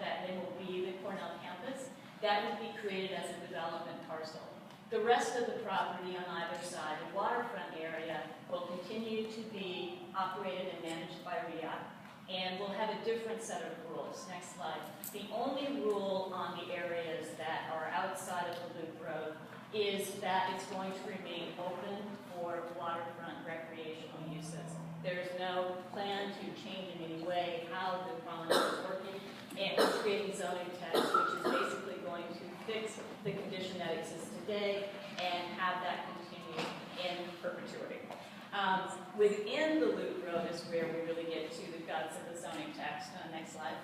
that will be the Cornell campus, that will be created as a development parcel. The rest of the property on either side, the waterfront area, will continue to be operated and managed by RIA, and we'll have a different set of rules. Next slide. The only rule on the areas that are outside of the Loop Road is that it's going to remain open for waterfront recreational uses. There's no plan to change in any way how the promenade is working, and we're creating zoning text, which is basically going to fix the condition that exists today and have that continue in perpetuity. Within the Loop Road is where we really get to the guts of the zoning text. Next slide.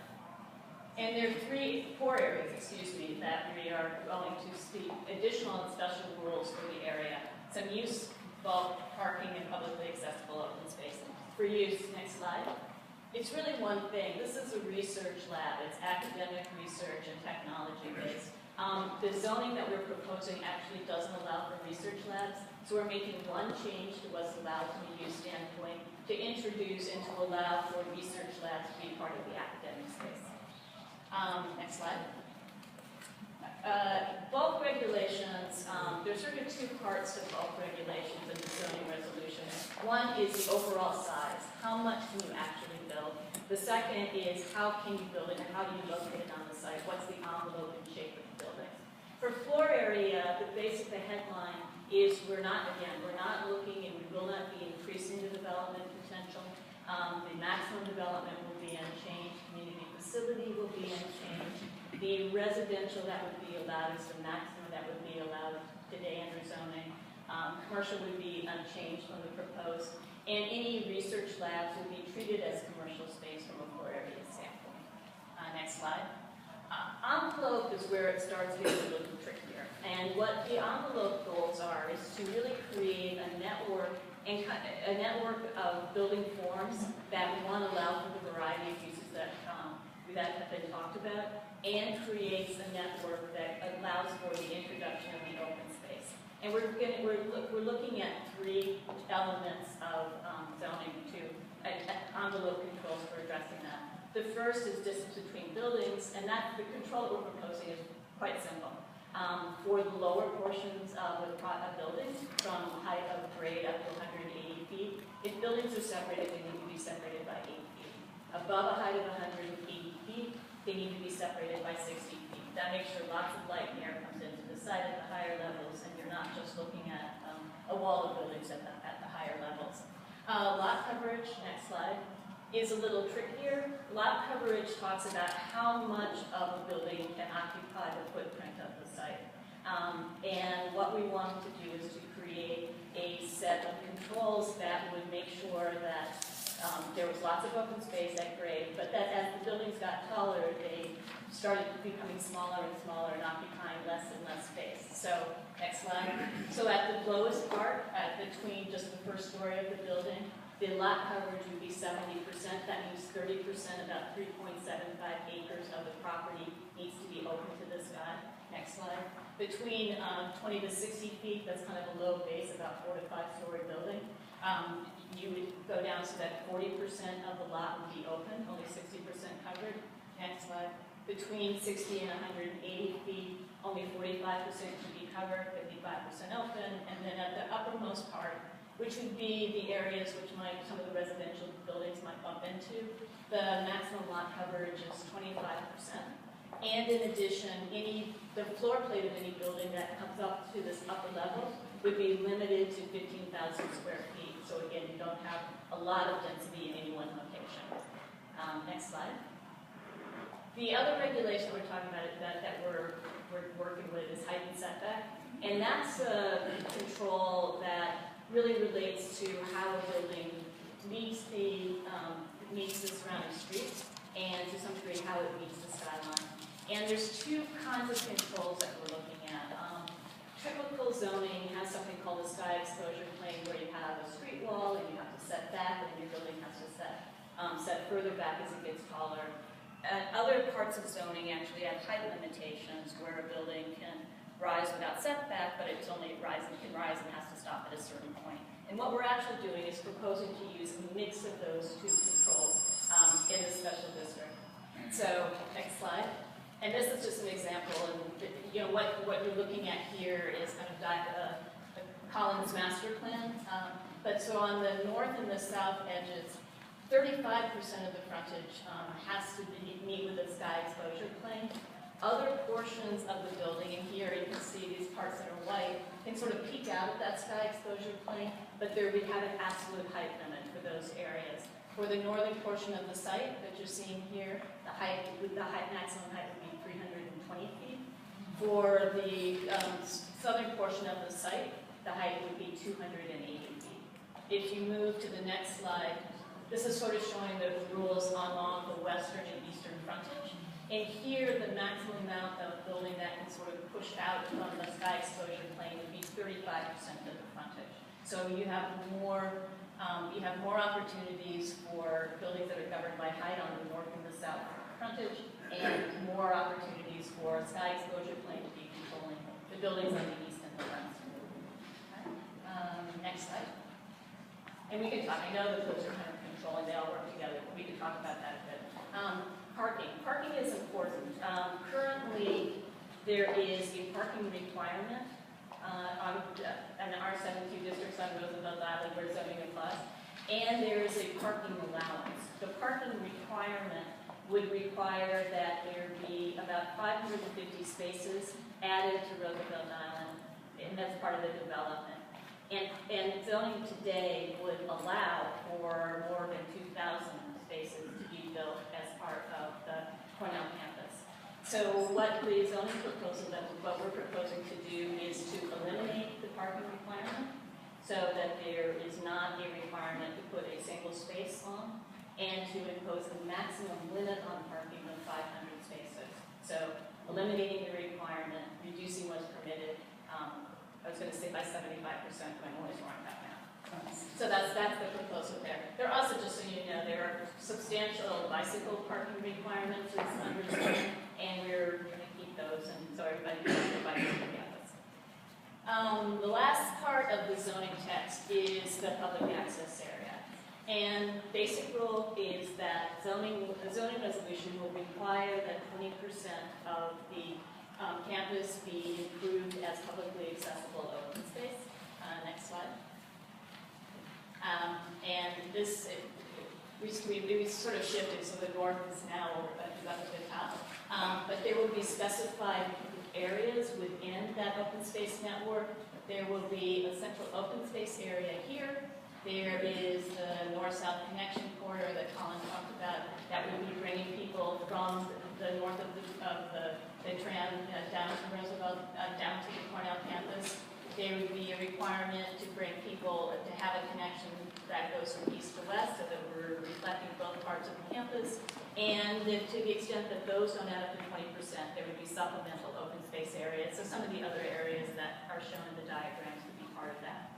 And there are four areas, that we are going to speak additional and special rules for the area. Some use, bulk, parking, and publicly accessible open space. For use, next slide. It's really one thing. This is a research lab. It's academic research and technology based. The zoning that we're proposing actually doesn't allow for research labs, so we're making one change to what's allowed from a use standpoint to introduce and to allow for research labs to be part of the academic space. Next slide. Bulk regulations, there's sort of two parts to bulk regulations in the zoning resolution. One is the overall size. How much can you actually build? The second is how can you build it and how do you locate it on the site? What's the envelope and shape of the building? For floor area, the headline is we're not looking and we will not be increasing the development potential. The maximum development will be unchanged. Community facility will be unchanged. The residential that would be allowed is the maximum that would be allowed today under zoning. Commercial would be unchanged from the proposed. And any research labs would be treated as commercial space from a floor area standpoint. Next slide. Envelope is where it starts getting a little trickier. And what the envelope goals are is to really create a network of building forms that we want to allow for the variety of uses that have been talked about, and creates a network that allows for the introduction of the open space. And we're looking at three elements of zoning envelope controls for addressing that. The first is distance between buildings, and that the control that we're proposing is quite simple. For the lower portions of a building, from height of grade up to 180 feet, if buildings are separated, they need to be separated by 8 feet. Above a height of 180 feet, they need to be separated by 60 feet. That makes sure lots of light and air comes into the site at the higher levels, and you're not just looking at a wall of buildings at the higher levels. Lot coverage, next slide, is a little trickier. Lot coverage talks about how much of a building can occupy the footprint of the site. And what we want to do is to create a set of controls that would make sure that there was lots of open space at grade, but that as the buildings got taller, they started becoming smaller and smaller and occupying less and less space. So, next slide. So at the lowest part, between just the first story of the building, the lot coverage would be 70%. That means 30%, about 3.75 acres of the property needs to be open to the sky. Next slide. between 20 to 60 feet, that's kind of a low base, about 4 to 5 story building. You would go down so that 40% of the lot would be open, only 60% covered. Next slide. Between 60 and 180 feet, only 45% can be covered, 55% open. And then at the uppermost part, which would be the areas which some of the residential buildings might bump into, the maximum lot coverage is 25%. And in addition, the floor plate of any building that comes up to this upper level would be limited to 15,000 square feet. So again, you don't have a lot of density in any one location. Next slide. The other regulation we're talking about that we're working with is height and setback. And that's a control that really relates to how a building meets the surrounding streets and to some degree how it meets the skyline. And there's two kinds of controls that we're looking at. Typical zoning has something called a sky exposure plane where you have a street wall and you have to set back, and then your building has to set further back as it gets taller. Other parts of zoning actually have height limitations where a building can rise without setback, but it's only can rise and has to stop at a certain point. And what we're actually doing is proposing to use a mix of those two controls in a special district. So, next slide. And this is just an example, and what you're looking at here is kind of Collins master plan. But so on the north and the south edges, 35% of the frontage has to meet with the sky exposure plane. Other portions of the building, and here you can see these parts that are white, can sort of peek out of that sky exposure plane, but we have an absolute height limit for those areas. For the northern portion of the site that you're seeing here, the maximum height would be 320 feet. For the southern portion of the site, the height would be 280 feet. If you move to the next slide, this is sort of showing the rules along the western and eastern frontage. And here, the maximum amount of building that can sort of push out from the sky exposure plane would be 35% of the frontage. So you have more opportunities for buildings that are governed by height on the north and the south frontage, and more opportunities for sky exposure plane to be controlling the buildings on the east and the west. Okay. Next slide. And we can talk, I know that those are kind of controlling, they all work together, but we can talk about that a bit. Parking. Parking is important. Currently, there is a parking requirement on an R72 districts on Roosevelt Island where zoning applies, and there is a parking allowance. The parking requirement would require that there be about 550 spaces added to Roosevelt Island, and that's part of the development. And zoning today would allow for more than 2,000 spaces to be built as part of the Cornell campus. So what the zoning proposal what we're proposing to do is to eliminate the parking requirement so that there is not a requirement to put a single space on, and to impose the maximum limit on parking of 500 spaces. So eliminating the requirement, reducing what's permitted, I was going to say by 75%, but I'm always wrong about that. So that's the proposal there. There are also, just so you know, there are substantial bicycle parking requirements under zoning, and we're going to keep those, and so everybody can ride their bikes on campus. The last part of the zoning text is the public access area. And basic rule is that a zoning resolution will require that 20% of the campus be improved as publicly accessible open space. Next slide. And this, we sort of shifted, so the north is now up at the top. But there will be specified areas within that open space network. There will be a central open space area here. There is the north-south connection corridor that Colin talked about that would be bringing people from the north of the tram down to Roosevelt, down to the Cornell campus. There would be a requirement to bring people to have a connection that goes from east to west so that we're reflecting both parts of the campus. And then to the extent that those don't add up to 20%, there would be supplemental open space areas. So some of the other areas that are shown in the diagrams would be part of that.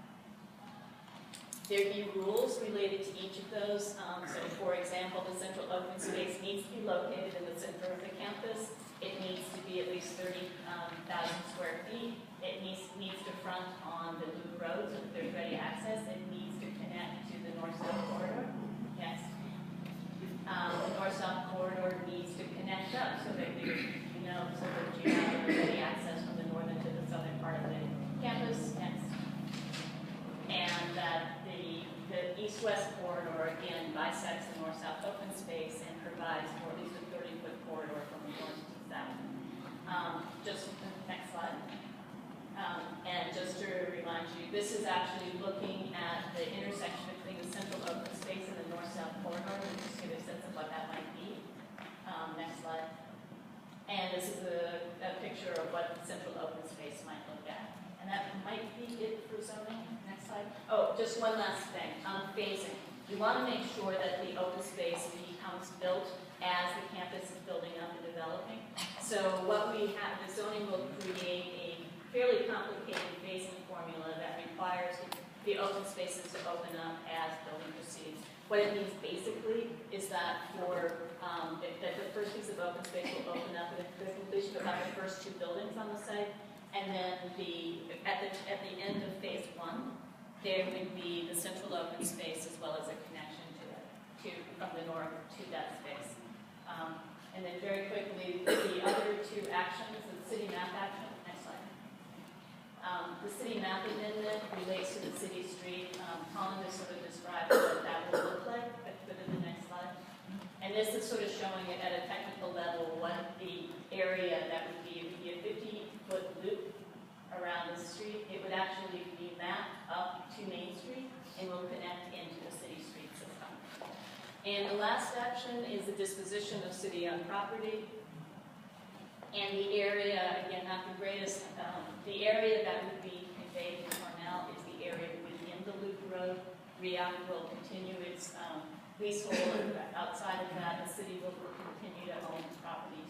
There'd be rules related to each of those. So for example, the central open space needs to be located in the center of the campus. It needs to be at least 30,000 square feet. It needs to front on the loop road so that there's ready access. It needs to connect to the north-south corridor. Yes. The north-south corridor needs to connect up so that so that you have ready access from the northern to the southern part of the campus. Yes. And that the east-west corridor again bisects the north-south open space and provides for at least a 30-foot corridor from the north to the south. Just next slide. And just to remind you, this is actually looking at the intersection between the central open space and the north-south corridor, and just give a sense of what that might be. Next slide. And this is a picture of what the central open space might look at. And that might be it for zoning. Next slide. Oh, just one last thing. Phasing. You want to make sure that the open space becomes built as the campus is building up and developing. So what we have, the zoning will create a fairly complicated phasing formula that requires the open spaces to open up as building proceeds. What it means basically is that that the first piece of open space will open up at the completion of about the first 2 buildings on the site, and then at the end of phase 1, there would be the central open space as well as a connection from the north to that space. And then very quickly, the other 2 actions, the city map action. Next slide. The city map amendment relates to the city street. Colin just sort of described what that will look like. Let's go to the next slide. And this is sort of showing it at a technical level what the area that would be. It would be a 50-foot loop around the street. It would actually be mapped up to Main Street and will connect into the city street system. And the last action is the disposition of city-owned property. And the area, again, not the greatest, the area that would be conveyed to Cornell is the area within the loop road. REAC will continue its leasehold. Outside of that, the city will continue to own property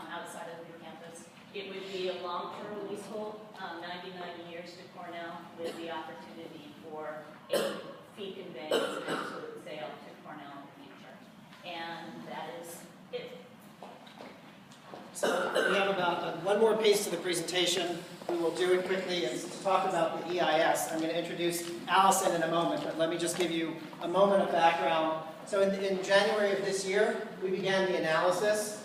outside of the campus. It would be a long-term leasehold, 99 years to Cornell, with the opportunity for a fee conveyance and absolute sale to Cornell in the future. And that is it. So we have about one more piece to the presentation. We will do it quickly and to talk about the EIS. I'm going to introduce Allison in a moment, but let me just give you a moment of background. So in January of this year, we began the analysis,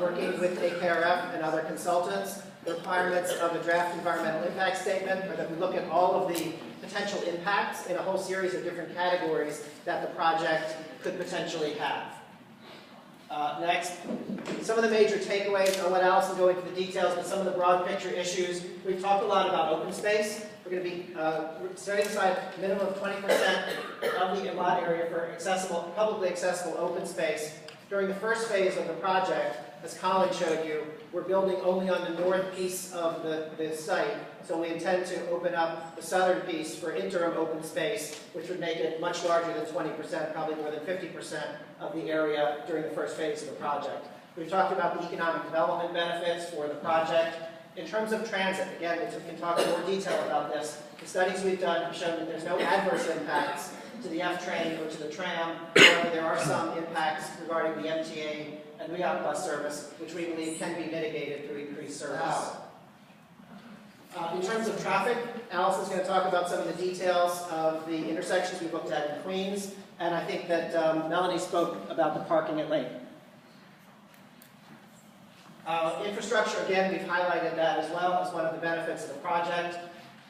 working with AKRF and other consultants. The requirements of a draft environmental impact statement are that we look at all of the potential impacts in a whole series of different categories that the project could potentially have. Next, some of the major takeaways. I'll let Allison go into the details, but some of the broad picture issues. We've talked a lot about open space. We're going to be setting aside a minimum of 20% of the lot area for accessible, publicly accessible open space. During the first phase of the project, as Colin showed you, we're building only on the north piece of the site, so we intend to open up the southern piece for interim open space, which would make it much larger than 20%, probably more than 50% of the area during the first phase of the project. We've talked about the economic development benefits for the project. In terms of transit, again, we can talk in more detail about this. The studies we've done have shown that there's no adverse impacts to the F train or to the tram. However, there are some impacts regarding the MTA and REAC bus service, which we believe can be mitigated through increased service. In terms of traffic, Allison's going to talk about some of the details of the intersections we looked at in Queens, and I think that Melanie spoke about the parking at Lake. Infrastructure, again, we've highlighted that as well as one of the benefits of the project.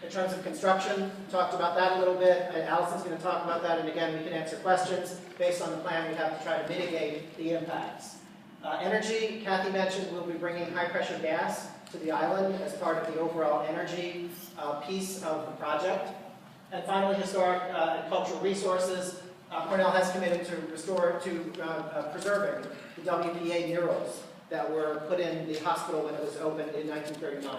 In terms of construction, we talked about that a little bit. Allison's going to talk about that, and again, we can answer questions. Based on the plan, we have to try to mitigate the impacts. Energy, Kathy mentioned we'll be bringing high-pressure gas to the island as part of the overall energy piece of the project. And finally, historic and cultural resources. Cornell has committed to preserving the WPA murals that were put in the hospital when it was opened in 1939.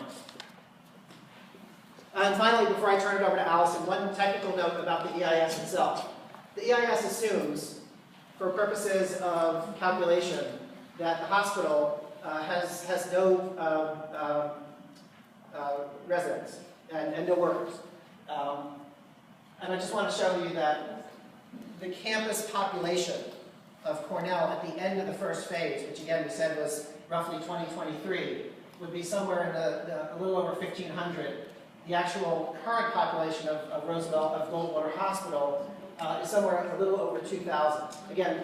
And finally, before I turn it over to Allison, one technical note about the EIS itself. The EIS assumes, for purposes of calculation, that the hospital has no residents and no workers. And I just want to show you that the campus population of Cornell at the end of the first phase, which again we said was roughly 2023, would be somewhere in a little over 1,500. The actual current population of Roosevelt, of Goldwater Hospital, is somewhere a little over 2,000. Again,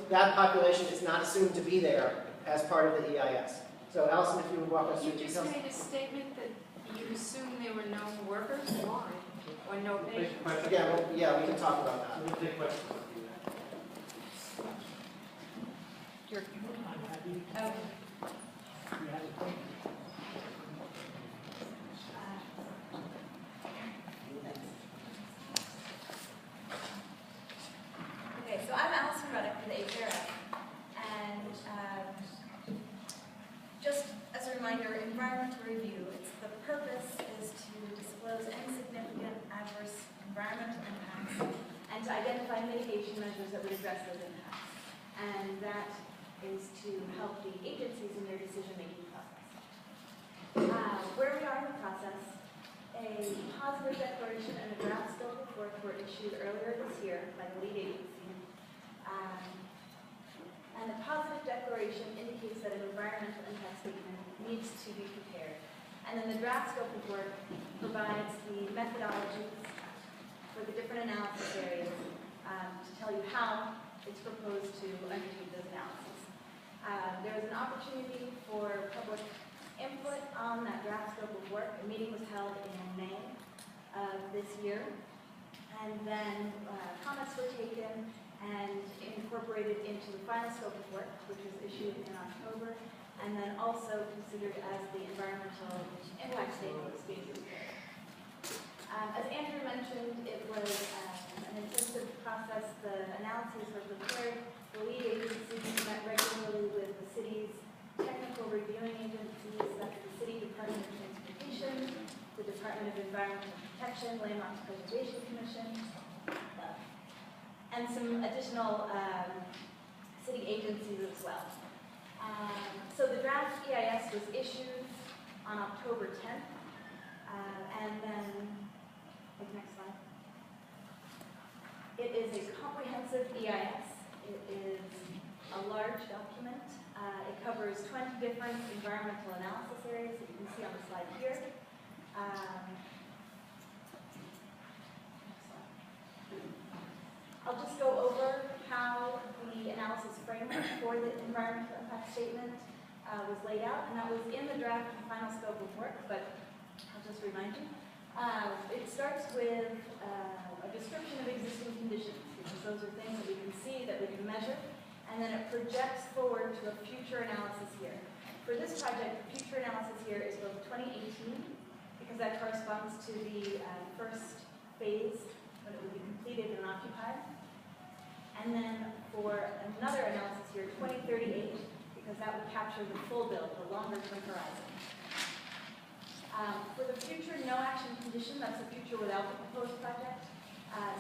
that population is not assumed to be there as part of the EIS. So Allison, if you would walk us through You details. just made a statement that you assume there were no workers, why? Or no patients? Again, yeah, we can talk about that. We'll take questions. Okay, so I'm Allison Ruddock for the HRF, and just as a reminder, environmental review, the purpose is to disclose any significant adverse environmental impacts and to identify mitigation measures that would address those impacts. And that is to help the agencies in their decision-making process. Where we are in the process, a positive declaration and a draft scope of work were issued earlier this year by the lead agency. And the positive declaration indicates that an environmental impact statement needs to be prepared. And then the draft scope of work provides the methodologies for the different analysis areas to tell you how it's proposed to undertake those analyses. There was an opportunity for public input on that draft scope of work. A meeting was held in May of this year. And then comments were taken and incorporated into the final scope of work, which was issued in October, and then also considered as the environmental impact statement was being prepared. As Andrew mentioned, it was an intensive process. The analyses were prepared. The lead agency met regularly with the city's technical reviewing agencies, that's the City Department of Transportation, the Department of Environmental Protection, Landmarks Preservation Commission, and some additional city agencies as well. So the draft EIS was issued on October 10th, and then, take the next slide. It is a comprehensive EIS. It is a large document. It covers 20 different environmental analysis areas that you can see on the slide here. I'll just go over how the analysis framework for the environmental impact statement was laid out, and that was in the draft and final scope of work, but I'll just remind you. It starts with a description of existing conditions, because those are things that we can see, that we can measure, and then it projects forward to a future analysis year. For this project, the future analysis year is both 2018, because that corresponds to the first phase when it would be completed and occupied. And then for another analysis year, 2038, because that would capture the full build, the longer-term horizon. For the future no action condition, that's the future without the proposed project,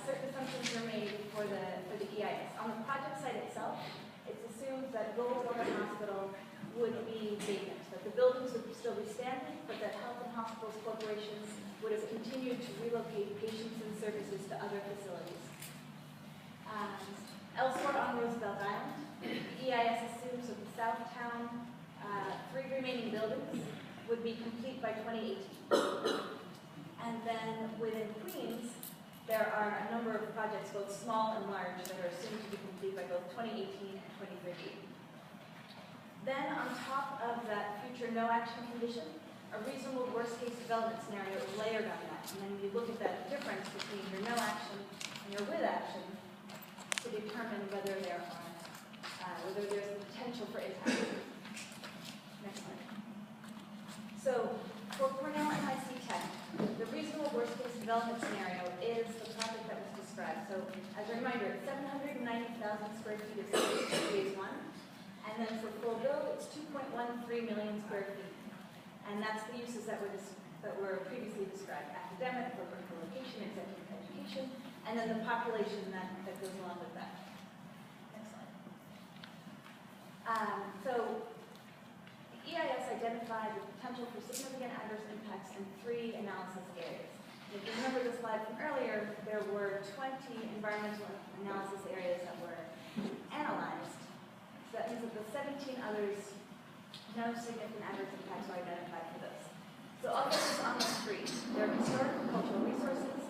certain assumptions are made for the EIS. On the project site itself, it's assumed that Goldwater Hospital would be vacant, that the buildings would still be standing, but that Health and Hospitals Corporation would have continued to relocate patients and services to other facilities. Elsewhere on Roosevelt Island, the EIS assumes that the Southtown 3 remaining buildings would be complete by 2018. And then within Queens, there are a number of projects, both small and large, that are assumed to be complete by both 2018 and 2038. Then on top of that future no action condition, a reasonable worst case development scenario is layered on that. And then you look at that difference between your no action and your with action to determine whether there's a potential for impact. Next slide. So for Cornell NYC Tech, the reasonable worst case development scenario is the project that was described. So as a reminder, it's 790,000 square feet of space for phase 1. And then for full build, it's 2.13 million square feet. And that's the uses that were previously described: academic, corporate co-location, executive education, and then the population that goes along with that. Next slide. So the EIS identified the potential for significant adverse impacts in 3 analysis areas. And if you remember the slide from earlier, there were 20 environmental analysis areas that were analyzed. So that means that the 17 others no significant adverse impacts are identified for those. So I'll focus on the three. There are historic and cultural resources,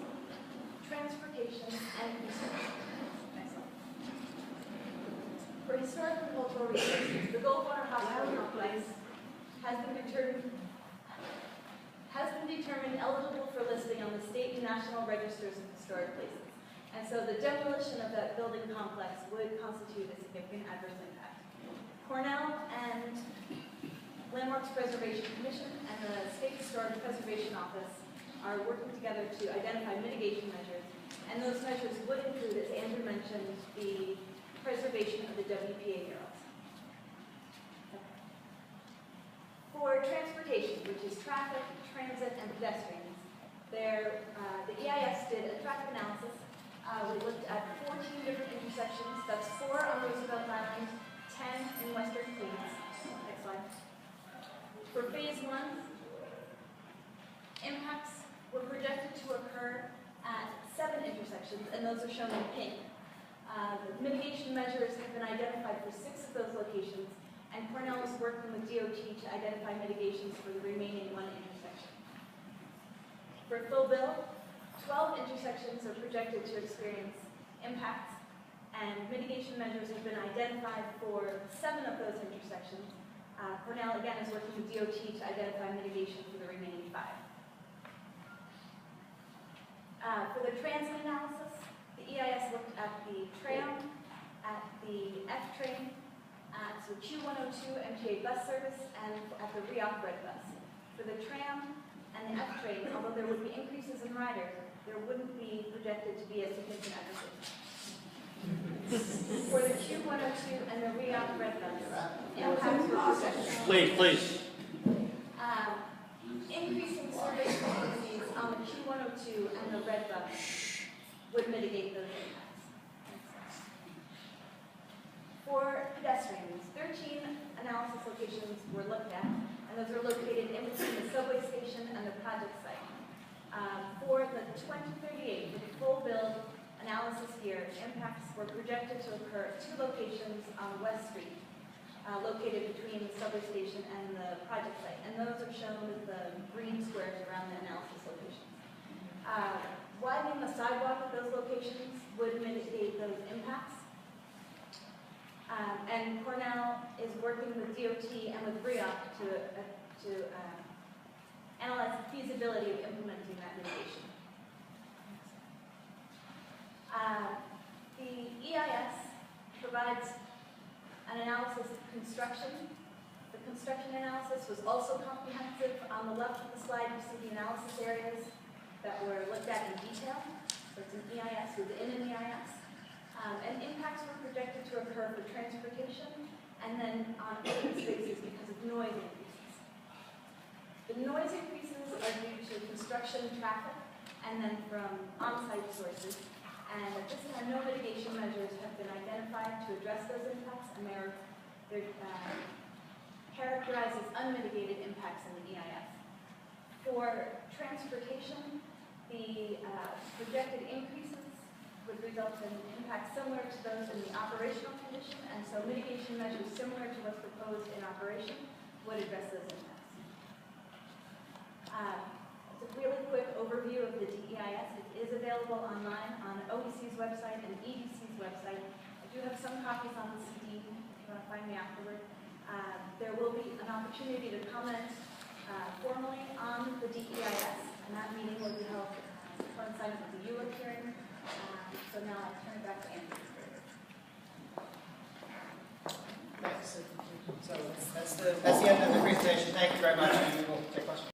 transportation, and research. Next slide. For historic and cultural resources, the Goldwater Hospital complex has been determined eligible for listing on the state and national registers of historic places. And so the demolition of that building complex would constitute a significant adverse impact. Cornell and Landmarks Preservation Commission and the State Historic Preservation Office are working together to identify mitigation measures, and those measures would include, as Andrew mentioned, the preservation of the WPA murals. For transportation, which is traffic, transit, and pedestrians, the EIS did a traffic analysis. We looked at 14 different intersections. That's 4 on Roosevelt Island, 10 in Western Queens. Next slide. For phase 1, impacts were projected to occur at 7 intersections, and those are shown in pink. Mitigation measures have been identified for 6 of those locations, and Cornell is working with DOT to identify mitigations for the remaining 1 intersection. For full bill, 12 intersections are projected to experience impacts, and mitigation measures have been identified for 7 of those intersections. Cornell, again, is working with DOT to identify mitigation for the remaining 5. For the transient analysis, the EIS looked at the tram, at the F train, at the Q102 MTA bus service, and at the Reop Red bus. For the tram and the F train, although there would be increases in riders, there wouldn't be projected to be a significant adverse impact. For the Q102 and the Reop Red bus, impacts were projected. Please. Increasing service frequencies on the Q102 and the Red bus would mitigate those impacts. For pedestrians, 13 analysis locations were looked at, and those are located in between the subway station and the project site. For the 2038, the full build analysis year, impacts were projected to occur at 2 locations on West Street, located between the subway station and the project site. And those are shown with the green squares around the analysis locations. Widening the sidewalk at those locations would mitigate those impacts. And Cornell is working with DOT and with Reop to analyze the feasibility of implementing that mitigation. The EIS provides an analysis of construction. The construction analysis was also comprehensive. On the left of the slide, you see the analysis areas that were looked at in detail. So it's an EIS within an EIS. And impacts were projected to occur for transportation and then on open spaces because of noise increases. The noise increases are due to construction traffic and then from on-site sources. And at this time, no mitigation measures have been identified to address those impacts, and they're characterized as unmitigated impacts in the EIS. For transportation, the projected increases would result in impacts similar to those in the operational condition, and so mitigation measures similar to what's proposed in operation would address those impacts. It's a really quick overview of the DEIS. It is available online on OEC's website and EDC's website. I do have some copies on the CD if you want to find me afterward. There will be an opportunity to comment formally on the DEIS, and that meeting will be held coinciding with the ULIC hearing. So now I'll turn it back to Andrew. Thanks. So that's the end of the presentation. Thank you very much. And we will take questions.